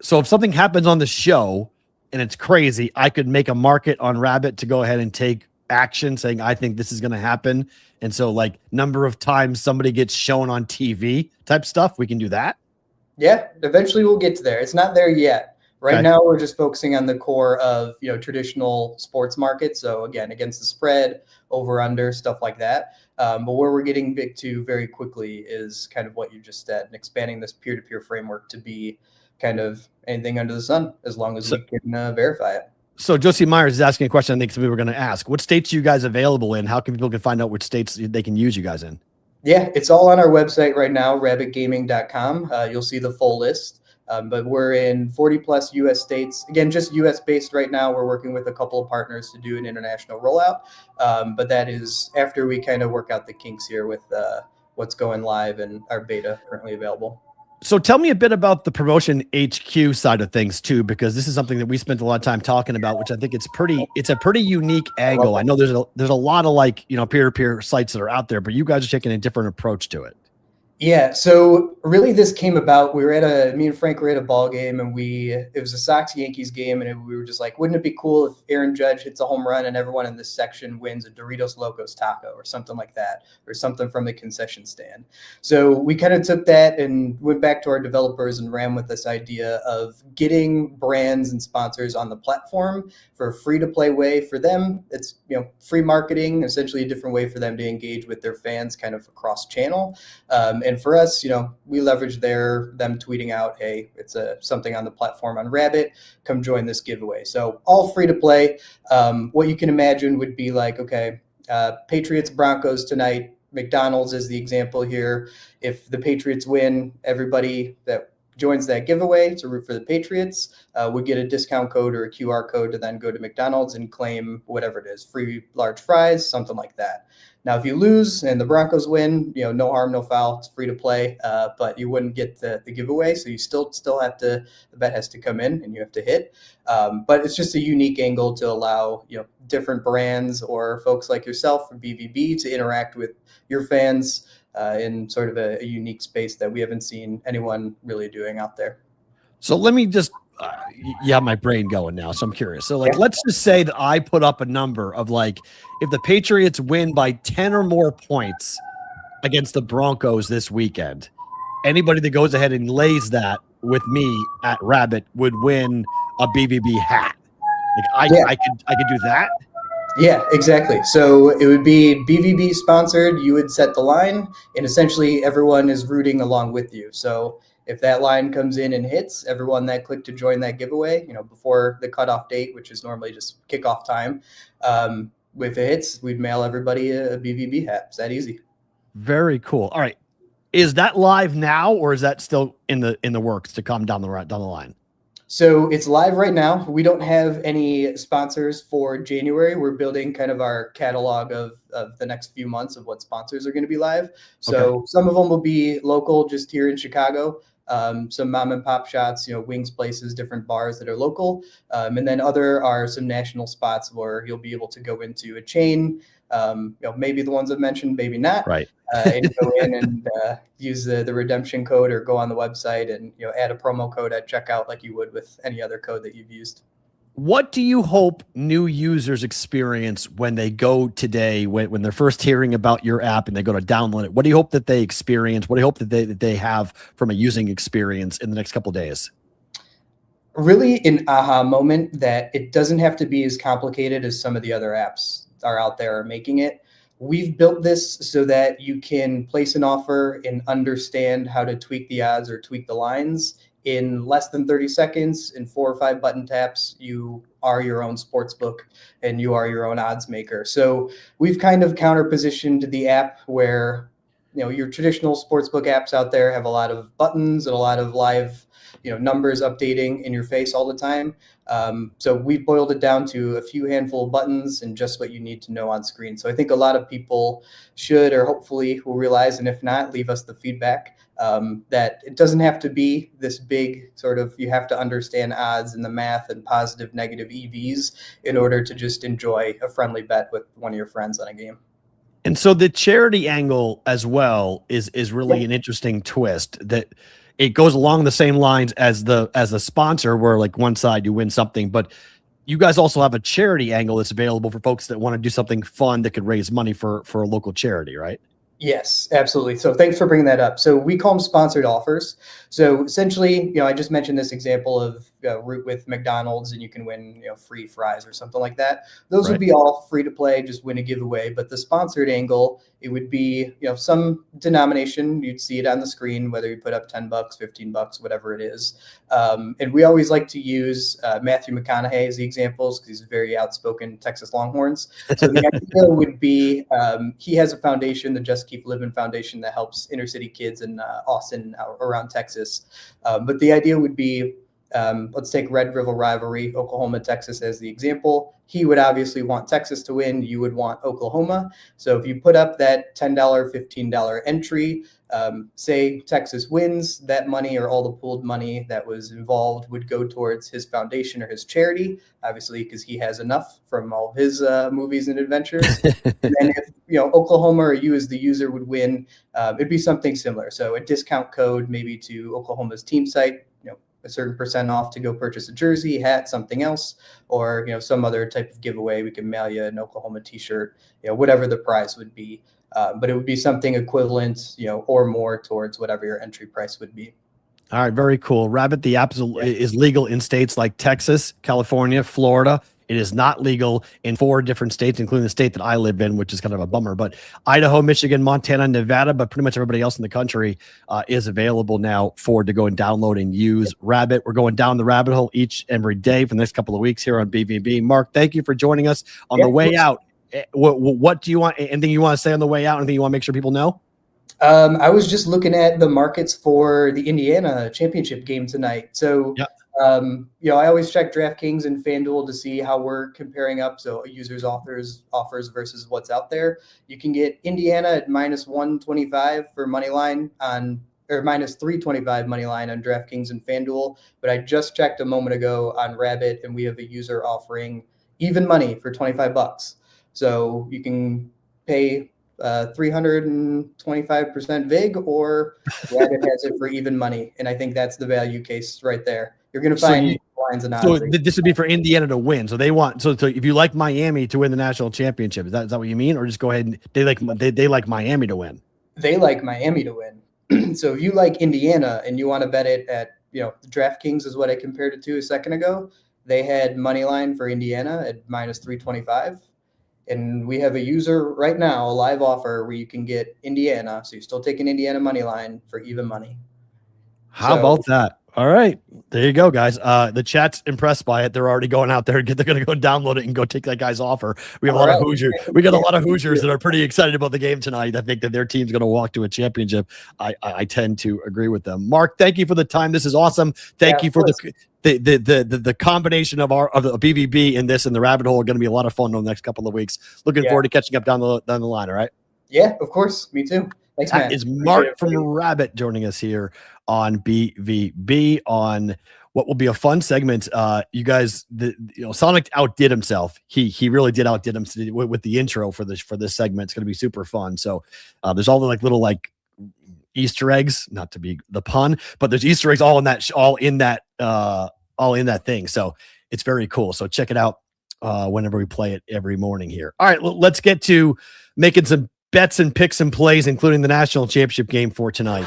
so if something happens on the show and it's crazy, I could make a market on Rabbet to go ahead and take action saying, I think this is going to happen. And so like number of times somebody gets shown on TV type stuff, we can do that. Yeah, eventually we'll get to there. It's not there yet. Right now, we're just focusing on the core of traditional sports markets. So again, against the spread, over under, stuff like that. But where we're getting big to very quickly is kind of what you just said, and expanding this peer-to-peer framework to be kind of anything under the sun, as long as we can verify it. So Josie Myers is asking a question I think some people are going to ask. What states are you guys available in? How can people find out which states they can use you guys in? Yeah, it's all on our website right now, rabbetgaming.com. You'll see the full list. But we're in 40 plus US states, again, just US based right now. We're working with a couple of partners to do an international rollout. But that is after we kind of work out the kinks here with what's going live and our beta currently available. So tell me a bit about the promotion HQ side of things too, because this is something that we spent a lot of time talking about, which I think it's a pretty unique angle. I know there's a lot of peer-to-peer sites that are out there, but you guys are taking a different approach to it. Yeah, so really this came about, me and Frank were at a ball game and it was a Sox-Yankees game, and we were just like, wouldn't it be cool if Aaron Judge hits a home run and everyone in this section wins a Doritos Locos taco or something like that, or something from the concession stand. So we kind of took that and went back to our developers and ran with this idea of getting brands and sponsors on the platform for a free-to-play way. For them, it's free marketing, essentially a different way for them to engage with their fans kind of across channel. And for us, we leverage them tweeting out, hey, it's something on the platform on Rabbet, come join this giveaway. So all free to play. What you can imagine would be like, okay, Patriots Broncos tonight, McDonald's is the example here. If the Patriots win, everybody that joins that giveaway to root for the Patriots would get a discount code or a QR code to then go to McDonald's and claim whatever it is, free large fries, something like that. Now, if you lose and the Broncos win, no harm, no foul. It's free to play, but you wouldn't get the giveaway. So you still have to, the bet has to come in and you have to hit. But it's just a unique angle to allow, different brands or folks like yourself from BVB to interact with your fans in sort of a unique space that we haven't seen anyone really doing out there. So let me just, you have my brain going now. So I'm curious. So let's just say that I put up a number of if the Patriots win by 10 or more points against the Broncos this weekend, anybody that goes ahead and lays that with me at Rabbet would win a BVB hat. I could do that. Yeah, exactly. So it would be BVB sponsored. You would set the line, and essentially everyone is rooting along with you. So if that line comes in and hits, everyone that clicked to join that giveaway, before the cutoff date, which is normally just kickoff time, if it hits, we'd mail everybody a BVB hat. It's that easy. Very cool. All right. Is that live now, or is that still in the works to come down the line? So it's live right now. We don't have any sponsors for January. We're building kind of our catalog of the next few months of what sponsors are going to be live. So some of them will be local, just here in Chicago. Some mom and pop shots, wings places, different bars that are local. And then other are some national spots where you'll be able to go into a chain, maybe the ones I've mentioned, maybe not. Right. And go in and use the redemption code or go on the website and add a promo code at checkout like you would with any other code that you've used. What do you hope new users experience when they go today, when they're first hearing about your app and they go to download it? What do you hope that they experience? What do you hope that they have from a using experience in the next couple of days? Really an aha moment that it doesn't have to be as complicated as some of the other apps are out there are making it. We've built this so that you can place an offer and understand how to tweak the odds or tweak the lines in less than 30 seconds. In 4 or 5 button taps, you are your own sports book and you are your own odds maker. So we've kind of counter positioned the app where, your traditional sportsbook apps out there have a lot of buttons and a lot of live, numbers updating in your face all the time. So we've boiled it down to a few handful of buttons and just what you need to know on screen. So I think a lot of people should, or hopefully will realize, and if not, leave us the feedback that it doesn't have to be this big sort of, you have to understand odds and the math and positive, negative EVs in order to just enjoy a friendly bet with one of your friends on a game. And so the charity angle as well is really an interesting twist, that it goes along the same lines as a sponsor, where like one side you win something, but you guys also have a charity angle that's available for folks that want to do something fun that could raise money for a local charity, right? Yes, absolutely. So thanks for bringing that up. So we call them sponsored offers. So essentially, I just mentioned this example of root with McDonald's and you can win, free fries or something like that. Those would be all free to play, just win a giveaway. But the sponsored angle, it would be, some denomination. You'd see it on the screen, whether you put up $10, $15, whatever it is. And we always like to use Matthew McConaughey as the examples because he's a very outspoken Texas Longhorns. So the idea would be he has a foundation, the Just Keep Living Foundation, that helps inner city kids in Austin, around Texas. But the idea would be, let's take Red River Rivalry, Oklahoma, Texas as the example. He would obviously want Texas to win. You would want Oklahoma. So if you put up that $10, $15 entry, say Texas wins, that money or all the pooled money that was involved would go towards his foundation or his charity, obviously, because he has enough from all of his movies and adventures. And then if Oklahoma or you as the user would win, it'd be something similar. So a discount code maybe to Oklahoma's team site, a certain % off to go purchase a jersey, hat, something else, or some other type of giveaway. We can mail you an Oklahoma t-shirt, whatever the prize would be. But it would be something equivalent, or more towards whatever your entry price would be. All right, very cool. Rabbet, the app is legal in states like Texas, California, Florida. It is not legal in 4 different states, including the state that I live in, which is kind of a bummer. But Idaho, Michigan, Montana, Nevada, but pretty much everybody else in the country is available now to go and download and use Rabbet. We're going down the rabbit hole each and every day for the next couple of weeks here on BVB. Mark, thank you for joining us on the way out. What do you want? Anything you want to say on the way out? Anything you want to make sure people know? I was just looking at the markets for the Indiana championship game tonight. So, I always check DraftKings and FanDuel to see how we're comparing up. So users offers versus what's out there. You can get Indiana at -125 for money line or -325 money line on DraftKings and FanDuel. But I just checked a moment ago on Rabbit, and we have a user offering even money for $25. So you can pay 325% VIG, or Rabbit has it for even money. And I think that's the value case right there. You're going to find lines and odds. So this would be for Indiana to win. So they want, so if you like Miami to win the national championship, is that what you mean? Or just go ahead and they like Miami to win? They like Miami to win. So if you like Indiana and you want to bet it at, DraftKings is what I compared it to a second ago. They had money line for Indiana at -325. And we have a user right now, a live offer where you can get Indiana. So you're still taking Indiana money line for even money. How about that? All right. There you go, guys. The chat's impressed by it. They're already going out there. They're going to go download it and go take that guy's offer. We have a lot of Hoosiers. We got a lot of Hoosiers that are pretty excited about the game tonight. I think that their team's going to walk to a championship. I tend to agree with them. Mark, thank you for the time. This is awesome. Thank you for the combination of the BVB and this and the rabbit hole are going to be a lot of fun over the next couple of weeks. Looking forward to catching up down the line. All right. Yeah, of course. Me too. Thanks, man. That is Mark from Rabbet joining us here on BVB on what will be a fun segment. You guys, Sonic outdid himself. He really did outdid him with the intro for this segment. It's going to be super fun. So there's all the little Easter eggs, not to be the pun, but there's Easter eggs all in that thing. So it's very cool. So check it out whenever we play it every morning here. All right, let's get to making some bets and picks and plays, including the national championship game for tonight.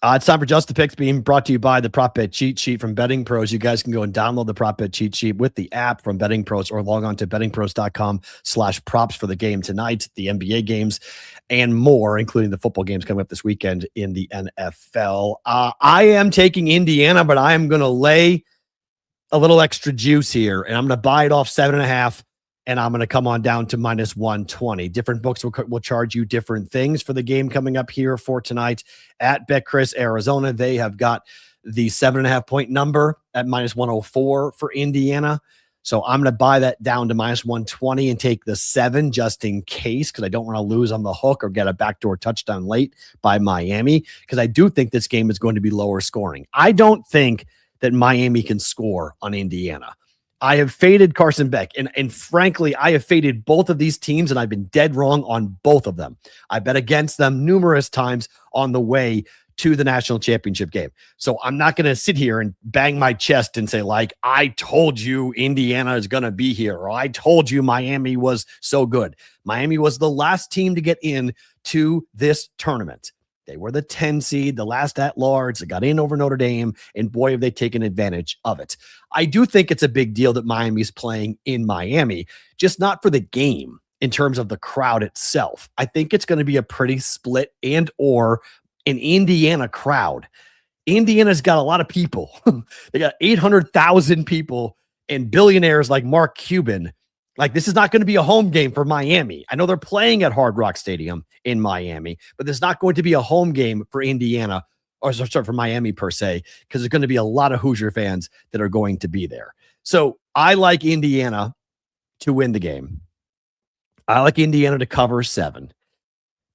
It's time for Just the Picks, being brought to you by the Prop Bet Cheat Sheet from Betting Pros. You guys can go and download the Prop Bet Cheat Sheet with the app from Betting Pros or log on to bettingpros.com/props for the game tonight, the NBA games, and more, including the football games coming up this weekend in the NFL. I am taking Indiana, but I am going to lay a little extra juice here, and I'm going to buy it off 7.5, and I'm going to come on down to -120. Different books will charge you different things for the game coming up here for tonight. At BetCris Arizona, they have got the 7.5 point number at -104 for Indiana. So I'm going to buy that down to -120 and take the 7 just in case, because I don't want to lose on the hook or get a backdoor touchdown late by Miami, because I do think this game is going to be lower scoring. I don't think that Miami can score on Indiana. I have faded Carson Beck, and frankly, I have faded both of these teams, and I've been dead wrong on both of them. I bet against them numerous times on the way to the national championship game. So I'm not going to sit here and bang my chest and say, I told you Indiana is going to be here, or I told you Miami was so good. Miami was the last team to get in to this tournament. They were the 10 seed, the last at large. They got in over Notre Dame, and boy, have they taken advantage of it. I do think it's a big deal that Miami's playing in Miami, just not for the game in terms of the crowd itself. I think it's going to be a pretty split and or an Indiana crowd. Indiana's got a lot of people. They got 800,000 people and billionaires like Mark Cuban. This is not going to be a home game for Miami. I know they're playing at Hard Rock Stadium in Miami, but there's not going to be a home game for Indiana, or sorry, for Miami per se, because there's going to be a lot of Hoosier fans that are going to be there. So I like Indiana to win the game. I like Indiana to cover 7.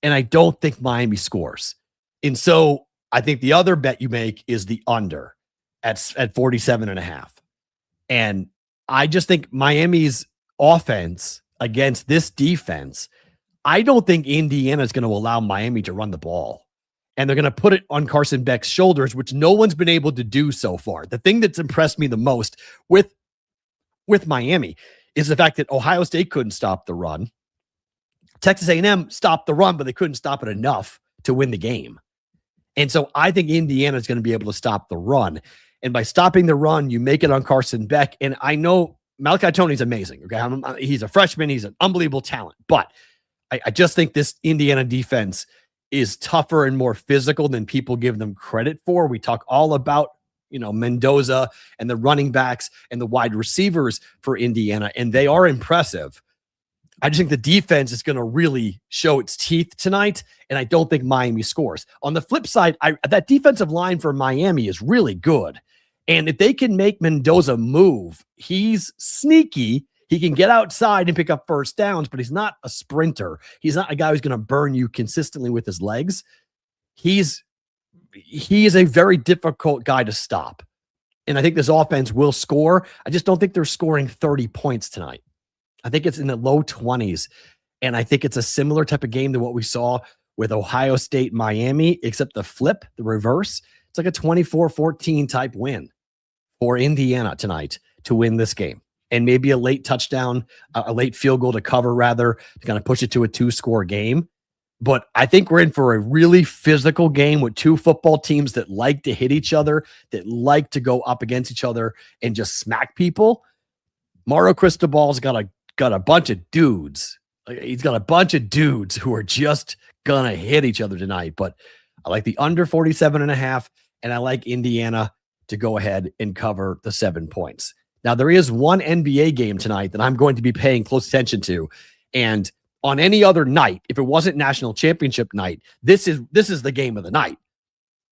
And I don't think Miami scores. And so I think the other bet you make is the under at 47.5. And I just think Miami's offense against this defense, I don't think Indiana is going to allow Miami to run the ball. And they're going to put it on Carson Beck's shoulders, which no one's been able to do so far. The thing that's impressed me the most with Miami is the fact that Ohio State couldn't stop the run. Texas A&M stopped the run, but they couldn't stop it enough to win the game. And so I think Indiana is going to be able to stop the run. And by stopping the run, you make it on Carson Beck. And I know Malachi Tony's amazing. Okay, he's a freshman. He's an unbelievable talent. But I just think this Indiana defense is tougher and more physical than people give them credit for. We talk all about, Mendoza and the running backs and the wide receivers for Indiana, and they are impressive. I just think the defense is going to really show its teeth tonight, and I don't think Miami scores. On the flip side, that defensive line for Miami is really good. And if they can make Mendoza move, he's sneaky. He can get outside and pick up first downs, but he's not a sprinter. He's not a guy who's going to burn you consistently with his legs. He is a very difficult guy to stop. And I think this offense will score. I just don't think they're scoring 30 points tonight. I think it's in the low 20s. And I think it's a similar type of game to what we saw with Ohio State, Miami, except the reverse. It's like a 24-14 type win for Indiana tonight to win this game. And maybe a late touchdown, a late field goal to cover, rather, to kind of push it to a 2-score game. But I think we're in for a really physical game with two football teams that like to hit each other, that like to go up against each other and just smack people. Mario Cristobal's got a bunch of dudes, Like, he's got a bunch of dudes who are just gonna hit each other tonight. But I like the under 47.5, and I like Indiana to go ahead and cover the 7 points. Now, there is one NBA game tonight that I'm going to be paying close attention to. And on any other night, if it wasn't national championship night, this is the game of the night.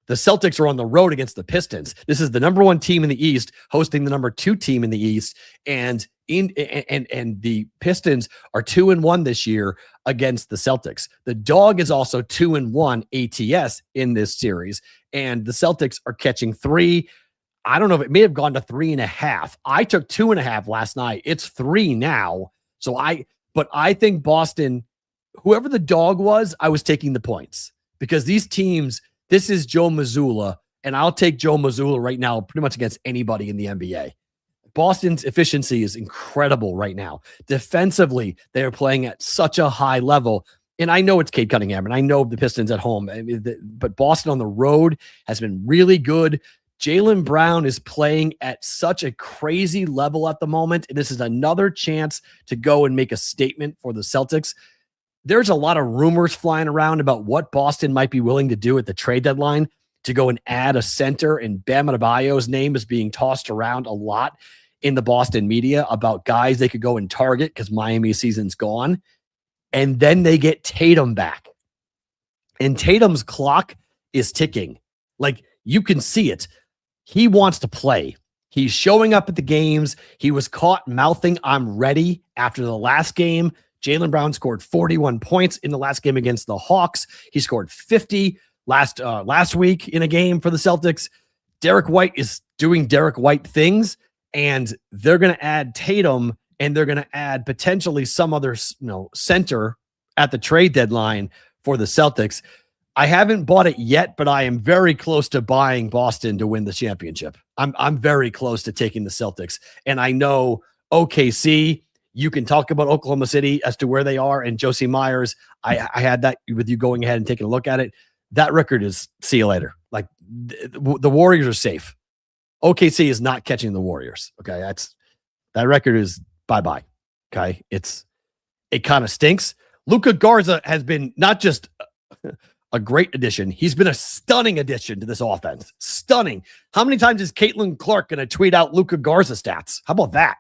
The Celtics are on the road against the Pistons. This is the number 1 team in the East hosting the number 2 team in the East. And the Pistons are 2-1 this year against the Celtics. The dog is also 2-1 ATS in this series. And the Celtics are catching 3. I don't know if it may have gone to 3.5. I took 2.5 last night. It's 3 now. But I think Boston, whoever the dog was, I was taking the points because these teams, this is Joe Mazzulla, and I'll take Joe Mazzulla right now pretty much against anybody in the NBA. Boston's efficiency is incredible right now. Defensively, they are playing at such a high level. And I know it's Cade Cunningham, and I know the Pistons at home, but Boston on the road has been really good. Jaylen Brown is playing at such a crazy level at the moment, and this is another chance to go and make a statement for the Celtics. There's a lot of rumors flying around about what Boston might be willing to do at the trade deadline to go and add a center, and Bam Adebayo's name is being tossed around a lot in the Boston media about guys they could go and target because Miami's season's gone. And then they get Tatum back. And Tatum's clock is ticking. Like, you can see it. He wants to play. He's showing up at the games. He was caught mouthing, "I'm ready," after the last game. Jaylen Brown scored 41 points in the last game against the Hawks. He scored 50 last week in a game for the Celtics. Derek White is doing Derek White things, and they're going to add Tatum, and they're going to add potentially some other center at the trade deadline for the Celtics. I haven't bought it yet, but I am very close to buying Boston to win the championship. I'm very close to taking the Celtics. And I know OKC, you can talk about Oklahoma City as to where they are, and Josie Myers, I had that with you going ahead and taking a look at it. That record is see you later. Like, the Warriors are safe. OKC is not catching the Warriors. Okay. That record is bye-bye. Okay. It kind of stinks. Luka Garza has been not just a great addition. He's been a stunning addition to this offense. Stunning. How many times is Caitlin Clark going to tweet out Luka Garza stats? How about that?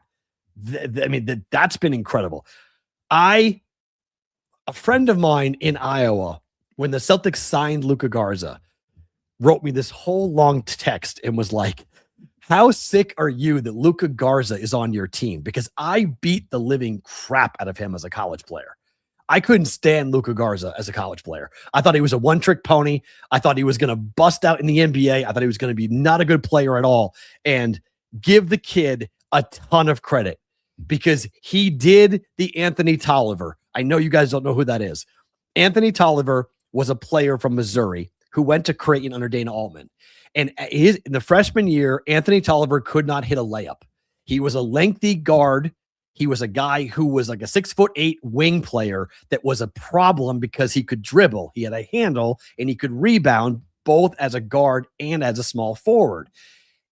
That's been incredible. A friend of mine in Iowa, when the Celtics signed Luka Garza, wrote me this whole long text and was like, "How sick are you that Luka Garza is on your team?" Because I beat the living crap out of him as a college player. I couldn't stand Luka Garza as a college player. I thought he was a one-trick pony. I thought he was going to bust out in the NBA. I thought he was going to be not a good player at all. And give the kid a ton of credit because he did the Anthony Tolliver. I know you guys don't know who that is. Anthony Tolliver was a player from Missouri who went to Creighton under Dana Altman. And in the freshman year, Anthony Tolliver could not hit a layup. He was a lengthy guard. He was a guy who was like a 6'8" wing player that was a problem because he could dribble. He had a handle and he could rebound both as a guard and as a small forward.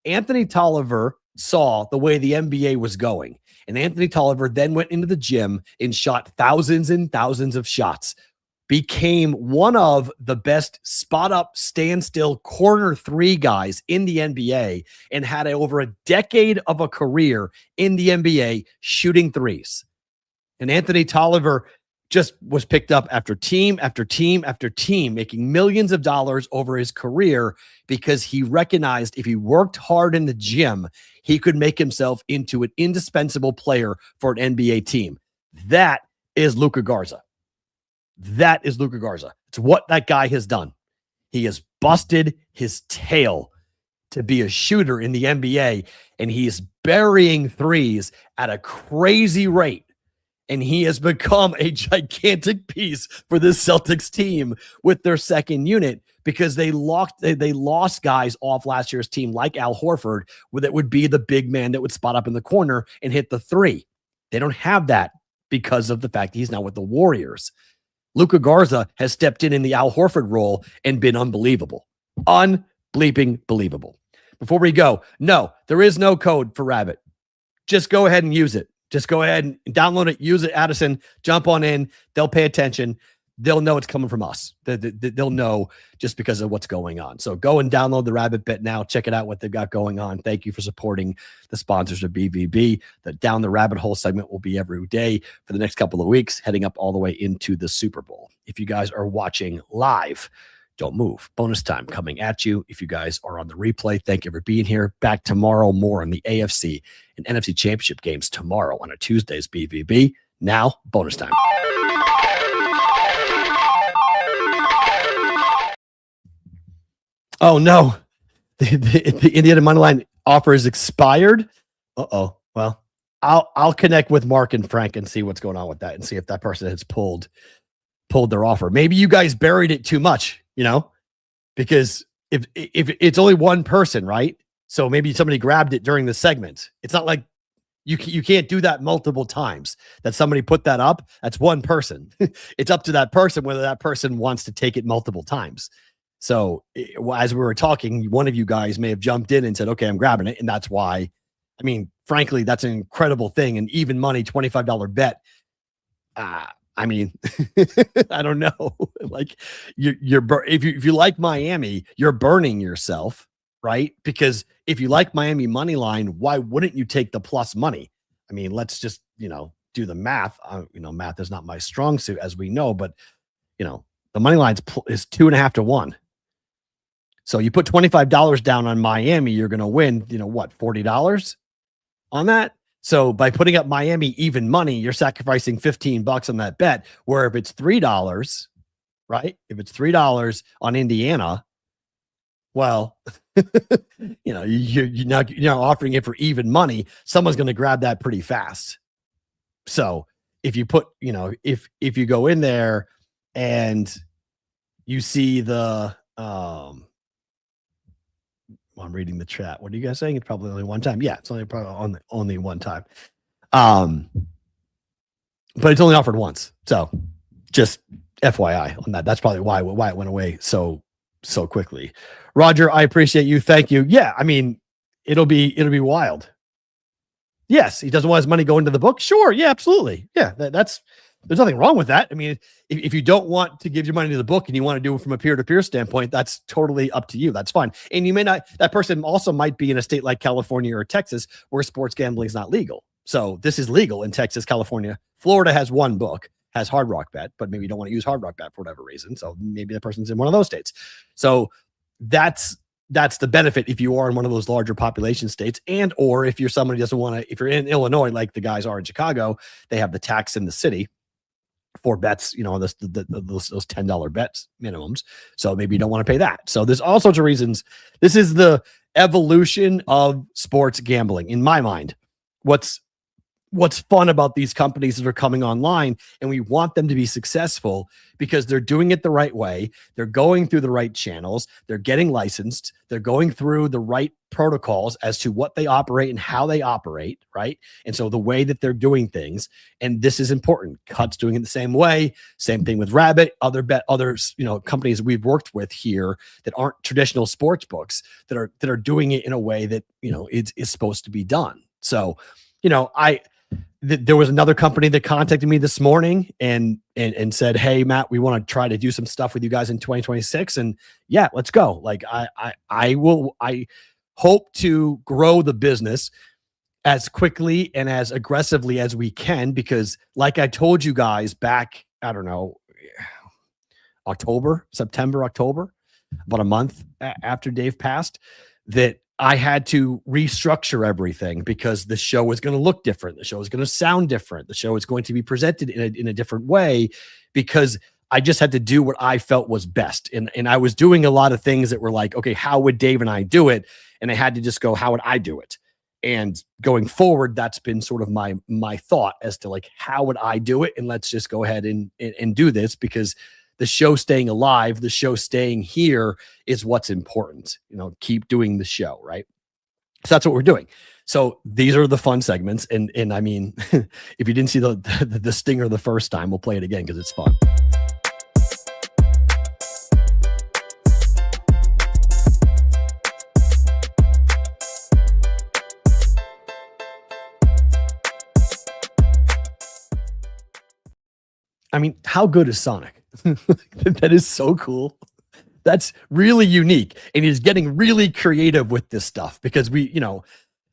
Anthony Tolliver saw the way the NBA was going. And Anthony Tolliver then went into the gym and shot thousands and thousands of shots, became one of the best spot up, standstill corner 3 guys in the NBA, and had over a decade of a career in the NBA shooting threes. And Anthony Tolliver just was picked up after team after team after team, making millions of dollars over his career because he recognized if he worked hard in the gym, he could make himself into an indispensable player for an NBA team. That is Luka Garza. That is Luka Garza. It's what that guy has done. He has busted his tail to be a shooter in the NBA, and he is burying threes at a crazy rate. And he has become a gigantic piece for this Celtics team with their second unit because they lost guys off last year's team like Al Horford that would be the big man that would spot up in the corner and hit the three. They don't have that because of the fact that he's now with the Warriors. Luka Garza has stepped in the Al Horford role and been unbelievable. Unbelievable. Before we go, no, there is no code for Rabbet. Just go ahead and use it. Just go ahead and download it, use it, Addison, jump on in. They'll pay attention. They'll know it's coming from us. They'll know just because of what's going on. So go and download the Rabbet Bit now. Check it out, what they've got going on. Thank you for supporting the sponsors of BVB. The Down the Rabbit Hole segment will be every day for the next couple of weeks, heading up all the way into the Super Bowl. If you guys are watching live, don't move. Bonus time coming at you. If you guys are on the replay, thank you for being here. Back tomorrow, more on the AFC and NFC Championship games tomorrow on a Tuesday's BVB. Now, bonus time. Oh, no. The Indiana money line offer is expired. Uh-oh. Well, I'll connect with Mark and Frank and see what's going on with that and see if that person has pulled their offer. Maybe you guys buried it too much, because if it's only one person, right? So maybe somebody grabbed it during the segment. It's not like you can't do that multiple times that somebody put that up. That's one person. It's up to that person whether that person wants to take it multiple times. So as we were talking, one of you guys may have jumped in and said, okay, I'm grabbing it. And that's why, frankly, that's an incredible thing. And even money, $25 bet. I don't know. Like if you like Miami, you're burning yourself, right? Because if you like Miami money line, why wouldn't you take the plus money? Let's just, do the math. Math is not my strong suit, as we know, but the money line is 2.5 to 1. So you put $25 down on Miami, you're going to win, $40 on that. So by putting up Miami even money, you're sacrificing $15 on that bet. Where if it's $3, right? If it's $3 on Indiana, well, you're not offering it for even money. Someone's going to grab that pretty fast. So if you put, if you go in there and you see the, I'm reading the chat. What are you guys saying? It's probably only one time. Yeah, it's probably only one time. But it's only offered once. So just FYI on that. That's probably why it went away so quickly. Roger, I appreciate you. Thank you. Yeah, it'll be wild. Yes, he doesn't want his money going to the book. Sure, yeah, absolutely. Yeah, there's nothing wrong with that. If you don't want to give your money to the book and you want to do it from a peer-to-peer standpoint, that's totally up to you. That's fine. And you may not, that person also might be in a state like California or Texas where sports gambling is not legal. So this is legal in Texas, California. Florida has one book, has Hard Rock Bet, but maybe you don't want to use Hard Rock Bet for whatever reason. So maybe that person's in one of those states. So that's the benefit if you are in one of those larger population states, and or if you're somebody who doesn't want to, if you're in Illinois, like the guys are in Chicago, they have the tax in the city for bets, those $10 bets minimums. So maybe you don't want to pay that. So there's all sorts of reasons. This is the evolution of sports gambling in my mind. What's fun about these companies that are coming online, and we want them to be successful because they're doing it the right way. They're going through the right channels. They're getting licensed. They're going through the right protocols as to what they operate and how they operate, right? And so the way that they're doing things, and this is important. Cut's doing it the same way. Same thing with Rabbet, others, companies we've worked with here that aren't traditional sports books that are doing it in a way that, is supposed to be done. So, there was another company that contacted me this morning and said, hey, Matt, we want to try to do some stuff with you guys in 2026. And yeah, let's go. Like I hope to grow the business as quickly and as aggressively as we can, because like I told you guys back, I don't know, September, October, about a month after Dave passed, that I had to restructure everything because the show was going to look different. The show is going to sound different. The show is going to be presented in a different way because I just had to do what I felt was best. And I was doing a lot of things that were like, okay, how would Dave and I do it? And I had to just go, how would I do it? And going forward, that's been sort of my thought as to like, how would I do it? And let's just go ahead and do this, because the show staying alive, the show staying here is what's important. Keep doing the show, right? So that's what we're doing. So these are the fun segments. And if you didn't see the stinger the first time, we'll play it again because it's fun. I mean, how good is Sonic? That is so cool. That's really unique. And he's getting really creative with this stuff because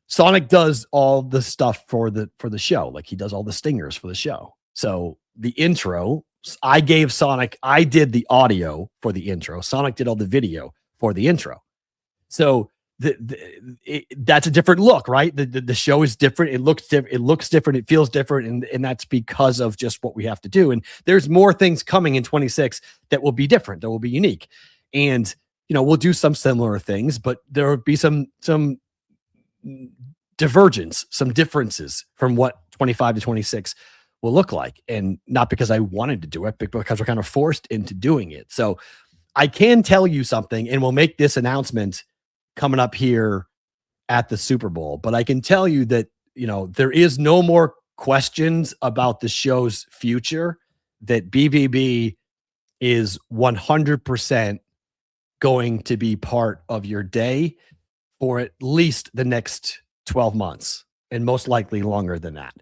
Sonic does all the stuff for the show. Like he does all the stingers for the show. So the intro, I did the audio for the intro. Sonic did all the video for the intro. So that's a different look, right? The show is different. It looks different. It feels different. And that's because of just what we have to do. And there's more things coming in 26 that will be different, that will be unique. And, we'll do some similar things, but there will be some divergence, some differences from what 25 to 26 will look like. And not because I wanted to do it, but because we're kind of forced into doing it. So I can tell you something, and we'll make this announcement coming up here at the Super Bowl, but I can tell you that, there is no more questions about the show's future, that BVB is 100% going to be part of your day for at least the next 12 months and most likely longer than that.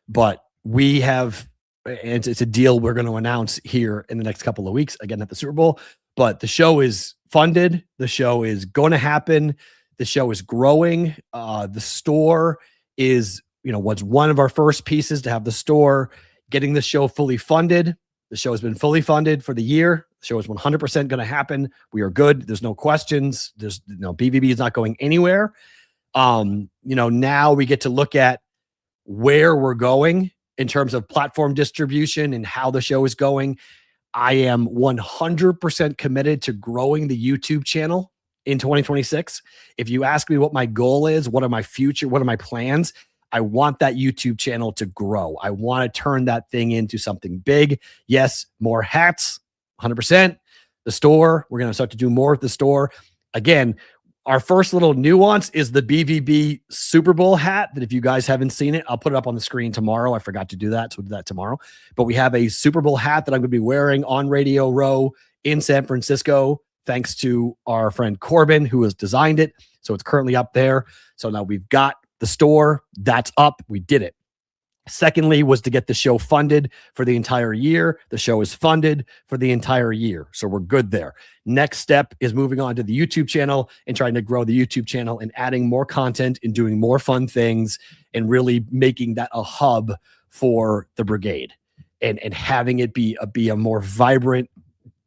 But we have, and it's a deal we're going to announce here in the next couple of weeks, again at the Super Bowl, but the show is funded. The show is going to happen. The show is growing. The store is, was one of our first pieces to have the store getting the show fully funded. The show has been fully funded for the year. The show is 100% going to happen. We are good. There's no questions. There's BVB is not going anywhere. Now we get to look at where we're going in terms of platform distribution and how the show is going. I am 100% committed to growing the YouTube channel in 2026. If you ask me what my goal is, what are my plans? I want that YouTube channel to grow. I want to turn that thing into something big. Yes, more hats, 100%. The store, we're going to start to do more at the store. Again, our first little nuance is the BVB Super Bowl hat that if you guys haven't seen it, I'll put it up on the screen tomorrow. I forgot to do that, so we'll do that tomorrow. But we have a Super Bowl hat that I'm going to be wearing on Radio Row in San Francisco, thanks to our friend Corbin, who has designed it. So it's currently up there. So now we've got the store. That's up. We did it. Secondly, was to get the show funded for the entire year. The show is funded for the entire year. So we're good there. Next step is moving on to the YouTube channel and trying to grow the YouTube channel and adding more content and doing more fun things and really making that a hub for the brigade and having it be a more vibrant,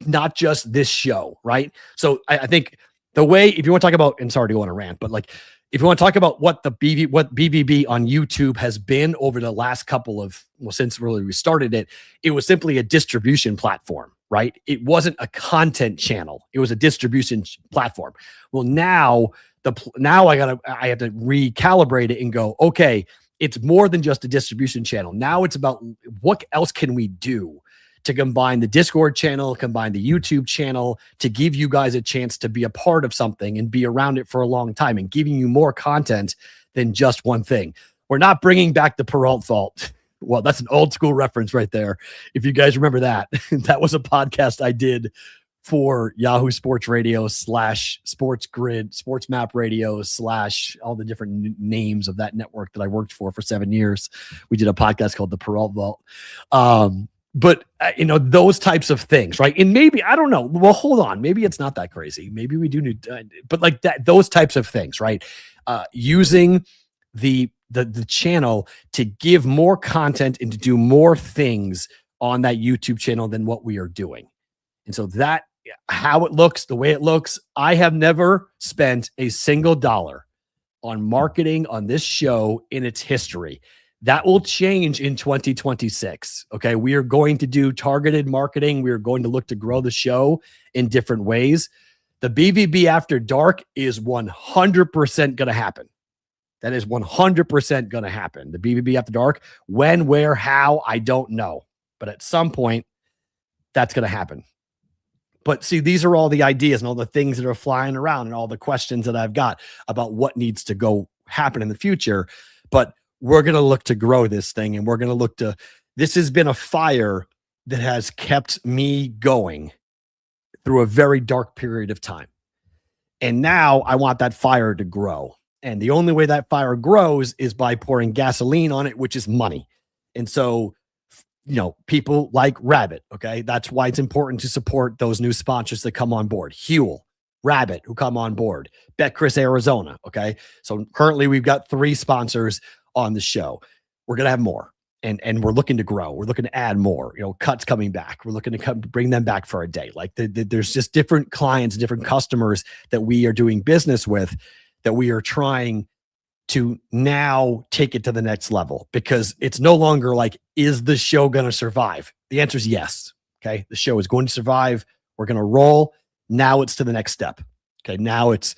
not just this show, right? So I think the way, if you want to talk about, and sorry to go on a rant, but like, if you want to talk about what BVB on YouTube has been over the last couple of, since really we started it, it was simply a distribution platform, right? It wasn't a content channel. It was a distribution platform. Well, now I have to recalibrate it and go, okay, it's more than just a distribution channel. Now it's about what else can we do to combine the Discord channel, combine the YouTube channel, to give you guys a chance to be a part of something and be around it for a long time and giving you more content than just one thing. We're not bringing back the Peralt Vault. Well, that's an old school reference right there. If you guys remember that, that was a podcast I did for Yahoo Sports Radio / Sports Grid, Sports Map Radio / all the different names of that network that I worked for 7 years. We did a podcast called the Peralt Vault. But, those types of things, right? And maybe, I don't know. Well, hold on. Maybe it's not that crazy. Maybe we do need, but like that, those types of things, right? Using the channel to give more content and to do more things on that YouTube channel than what we are doing. And so that, how it looks, the way it looks, I have never spent a single dollar on marketing on this show in its history. That will change in 2026. Okay. We are going to do targeted marketing. We are going to look to grow the show in different ways. The BVB After Dark is 100% going to happen. That is 100% going to happen. The BVB After Dark, when, where, how, I don't know. But at some point, that's going to happen. But see, these are all the ideas and all the things that are flying around and all the questions that I've got about what needs to go happen in the future. But we're going to look to grow this thing, and we're going to look to, this has been a fire that has kept me going through a very dark period of time. And now I want that fire to grow. And the only way that fire grows is by pouring gasoline on it, which is money. And so people like Rabbet. Okay. That's why it's important to support those new sponsors that come on board. Huel, Rabbet, who come on board, Bet Chris Arizona. Okay. So currently we've got 3 sponsors on the show. We're going to have more. And we're looking to grow. We're looking to add more, cuts coming back. We're looking to bring them back for a day. Like there's just different clients, different customers that we are doing business with that we are trying to now take it to the next level, because it's no longer like, is the show going to survive? The answer is yes. Okay. The show is going to survive. We're going to roll. Now it's to the next step. Okay. Now it's,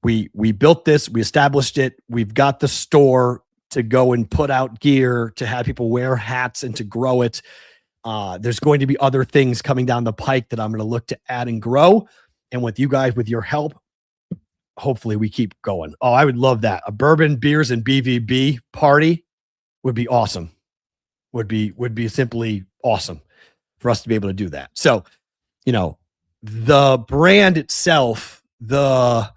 we built this, we established it. We've got the store to go and put out gear, to have people wear hats and to grow it. There's going to be other things coming down the pike that I'm going to look to add and grow. And with you guys, with your help, hopefully we keep going. Oh, I would love that. A bourbon, beers, and BVB party would be awesome. Would be simply awesome for us to be able to do that. So, the brand itself, the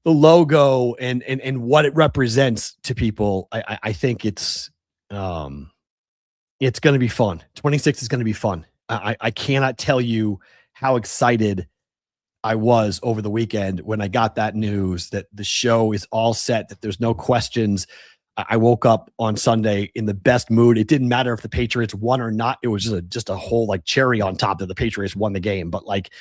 logo and what it represents to people, I think it's going to be fun. 26 is going to be fun. I cannot tell you how excited I was over the weekend when I got that news that the show is all set, that there's no questions. I woke up on Sunday in the best mood. It didn't matter if the Patriots won or not. It was just a whole like cherry on top that the Patriots won the game. But like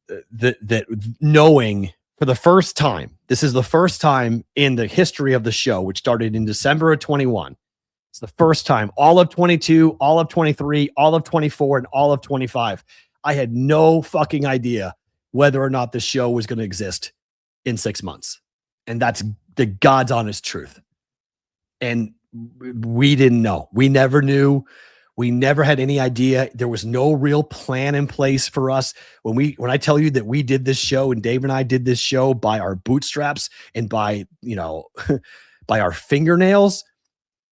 that knowing for the first time, this is the first time in the history of the show, which started in December of 21. It's the first time, all of 22, all of 23, all of 24, and all of 25. I had no fucking idea whether or not the show was going to exist in 6 months. And that's the God's honest truth. And we didn't know. We never knew. We never had any idea. There was no real plan in place for us. When I tell you that we did this show, and Dave and I did this show by our bootstraps and by, by our fingernails,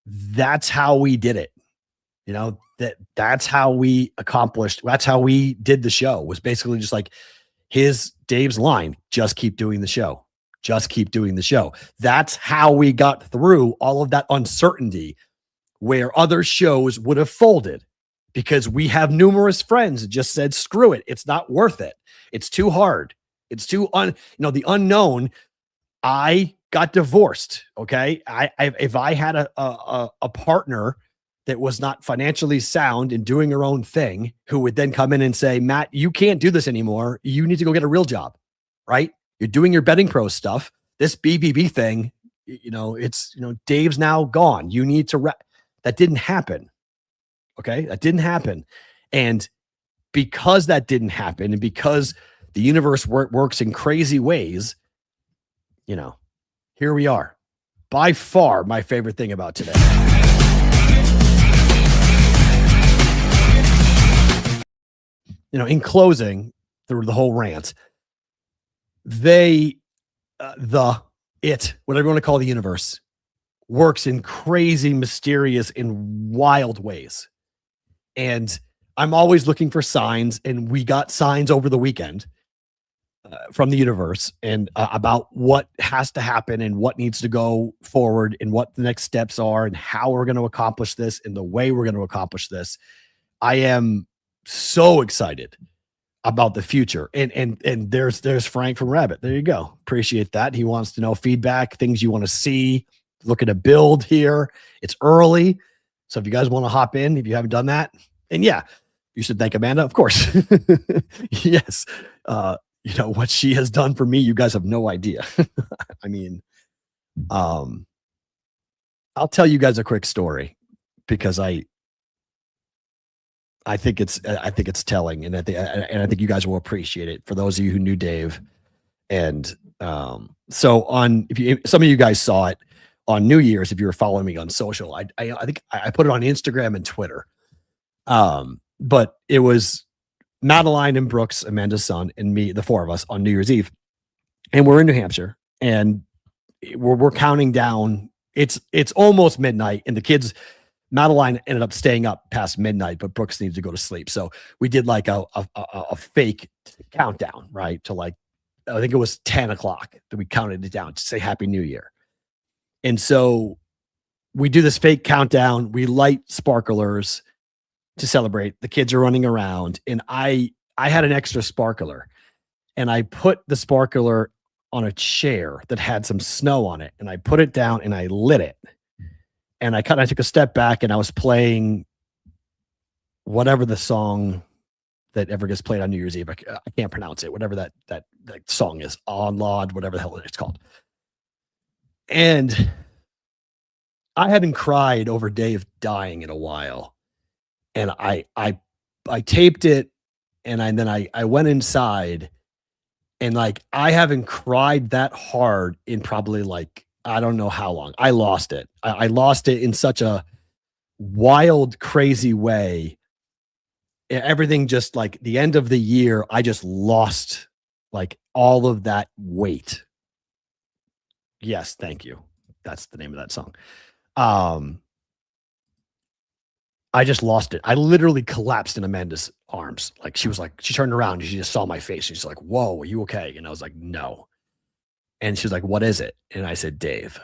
that's how we did it. That's how we accomplished. That's how we did the show, was basically just like Dave's line, just keep doing the show. Just keep doing the show. That's how we got through all of that uncertainty where other shows would have folded, because we have numerous friends that just said, screw it. It's not worth it. It's too hard. It's too the unknown. I got divorced. Okay. If I had a partner that was not financially sound and doing her own thing, who would then come in and say, Matt, you can't do this anymore. You need to go get a real job, right? You're doing your betting pro stuff. This BBB thing, it's, Dave's now gone. You need to, that didn't happen. Okay. That didn't happen. And because that didn't happen, and because the universe works in crazy ways, here we are. By far my favorite thing about today. In closing, through the whole rant, whatever you want to call the universe, works in crazy, mysterious, and wild ways. And I'm always looking for signs, and we got signs over the weekend from the universe and about what has to happen and what needs to go forward and what the next steps are and how we're going to accomplish this and the way we're going to accomplish this. I am so excited about the future. And there's Frank from Rabbet. There you go. Appreciate that. He wants to know feedback, things you want to see, looking to build here. It's early. So if you guys want to hop in, if you haven't done that, and yeah, you should thank Amanda, of course. Yes. What she has done for me, you guys have no idea. I mean, I'll tell you guys a quick story because I think it's telling, and I think you guys will appreciate it, for those of you who knew Dave. And so some of you guys saw it on New Year's, if you were following me on social. I think I put it on Instagram and Twitter. But it was Madeline and Brooks, Amanda's son, and me, the 4 of us, on New Year's Eve, and we're in New Hampshire, and we're counting down. It's almost midnight, and the kids. Madeline ended up staying up past midnight, but Brooks needed to go to sleep. So we did like a fake countdown, right? To like, I think it was 10 o'clock that we counted it down to say Happy New Year. And so we do this fake countdown. We light sparklers, to celebrate. The kids are running around, and I had an extra sparkler, and I put the sparkler on a chair that had some snow on it, and I put it down and I lit it. And I took a step back, and I was playing whatever the song that ever gets played on New Year's Eve. I can't pronounce it. Whatever that song is, On Laud, whatever the hell it's called. And I hadn't cried over Dave dying in a while, and I taped it, and then I went inside, and like I haven't cried that hard in probably like I don't know how long. I lost it. I lost it in such a wild, crazy way. Everything just like the end of the year, I just lost like all of that weight. Yes, thank you. That's the name of that song. I just lost it. I literally collapsed in Amanda's arms. Like she turned around and she just saw my face. She's like, "Whoa, are you okay?" And I was like, "No." And she's like, "What is it?" And I said, "Dave."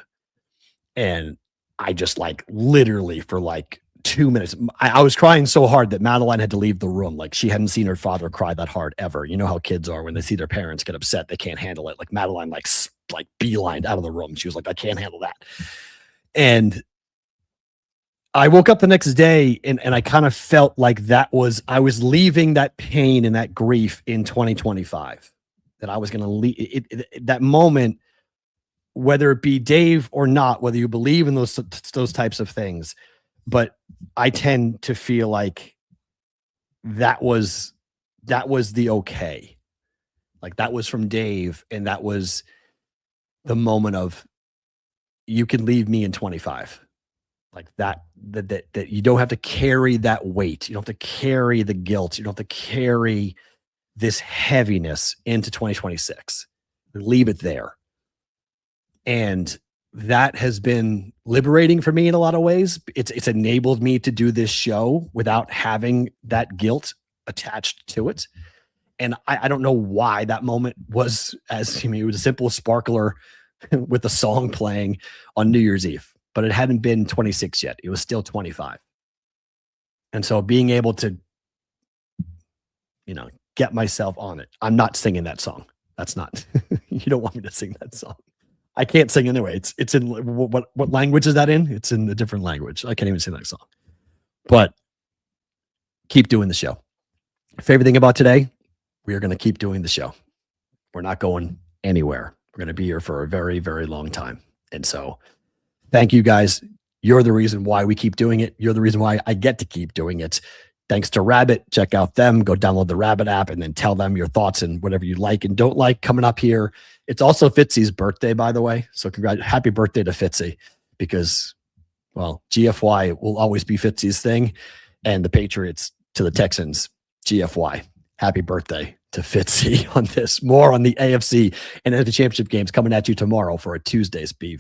And I just like literally for like 2 minutes, I was crying so hard that Madeline had to leave the room. Like she hadn't seen her father cry that hard ever. You know how kids are when they see their parents get upset, they can't handle it. Like Madeline, like beelined out of the room. She was like, "I can't handle that." And I woke up the next day and I kind of felt like I was leaving that pain and that grief in 2025, that I was going to leave that moment, whether it be Dave or not, whether you believe in those types of things. But I tend to feel like that was the okay. Like that was from Dave. And that was the moment of, you can leave me in 25. Like that you don't have to carry that weight. You don't have to carry the guilt. You don't have to carry this heaviness into 2026. Leave it there. And that has been liberating for me in a lot of ways. It's enabled me to do this show without having that guilt attached to it. And I don't know why that moment was it was a simple sparkler with a song playing on New Year's Eve, but it hadn't been 26 yet. It was still 25. And so being able to, get myself on it. I'm not singing that song. That's not, you don't want me to sing that song. I can't sing anyway. It's in what language is that in? It's in a different language. I can't even sing that song, but keep doing the show. Favorite thing about today, we are going to keep doing the show. We're not going anywhere. We're going to be here for a very, very long time. And so thank you guys. You're the reason why we keep doing it. You're the reason why I get to keep doing it. Thanks to Rabbet. Check out them. Go download the Rabbet app and then tell them your thoughts and whatever you like and don't like coming up here. It's also Fitzy's birthday, by the way. So happy birthday to Fitzy, because, well, GFY will always be Fitzy's thing, and the Patriots to the Texans, GFY. Happy birthday to Fitzy on this. More on the AFC and NFC Championship games coming at you tomorrow for a Tuesday's Beef.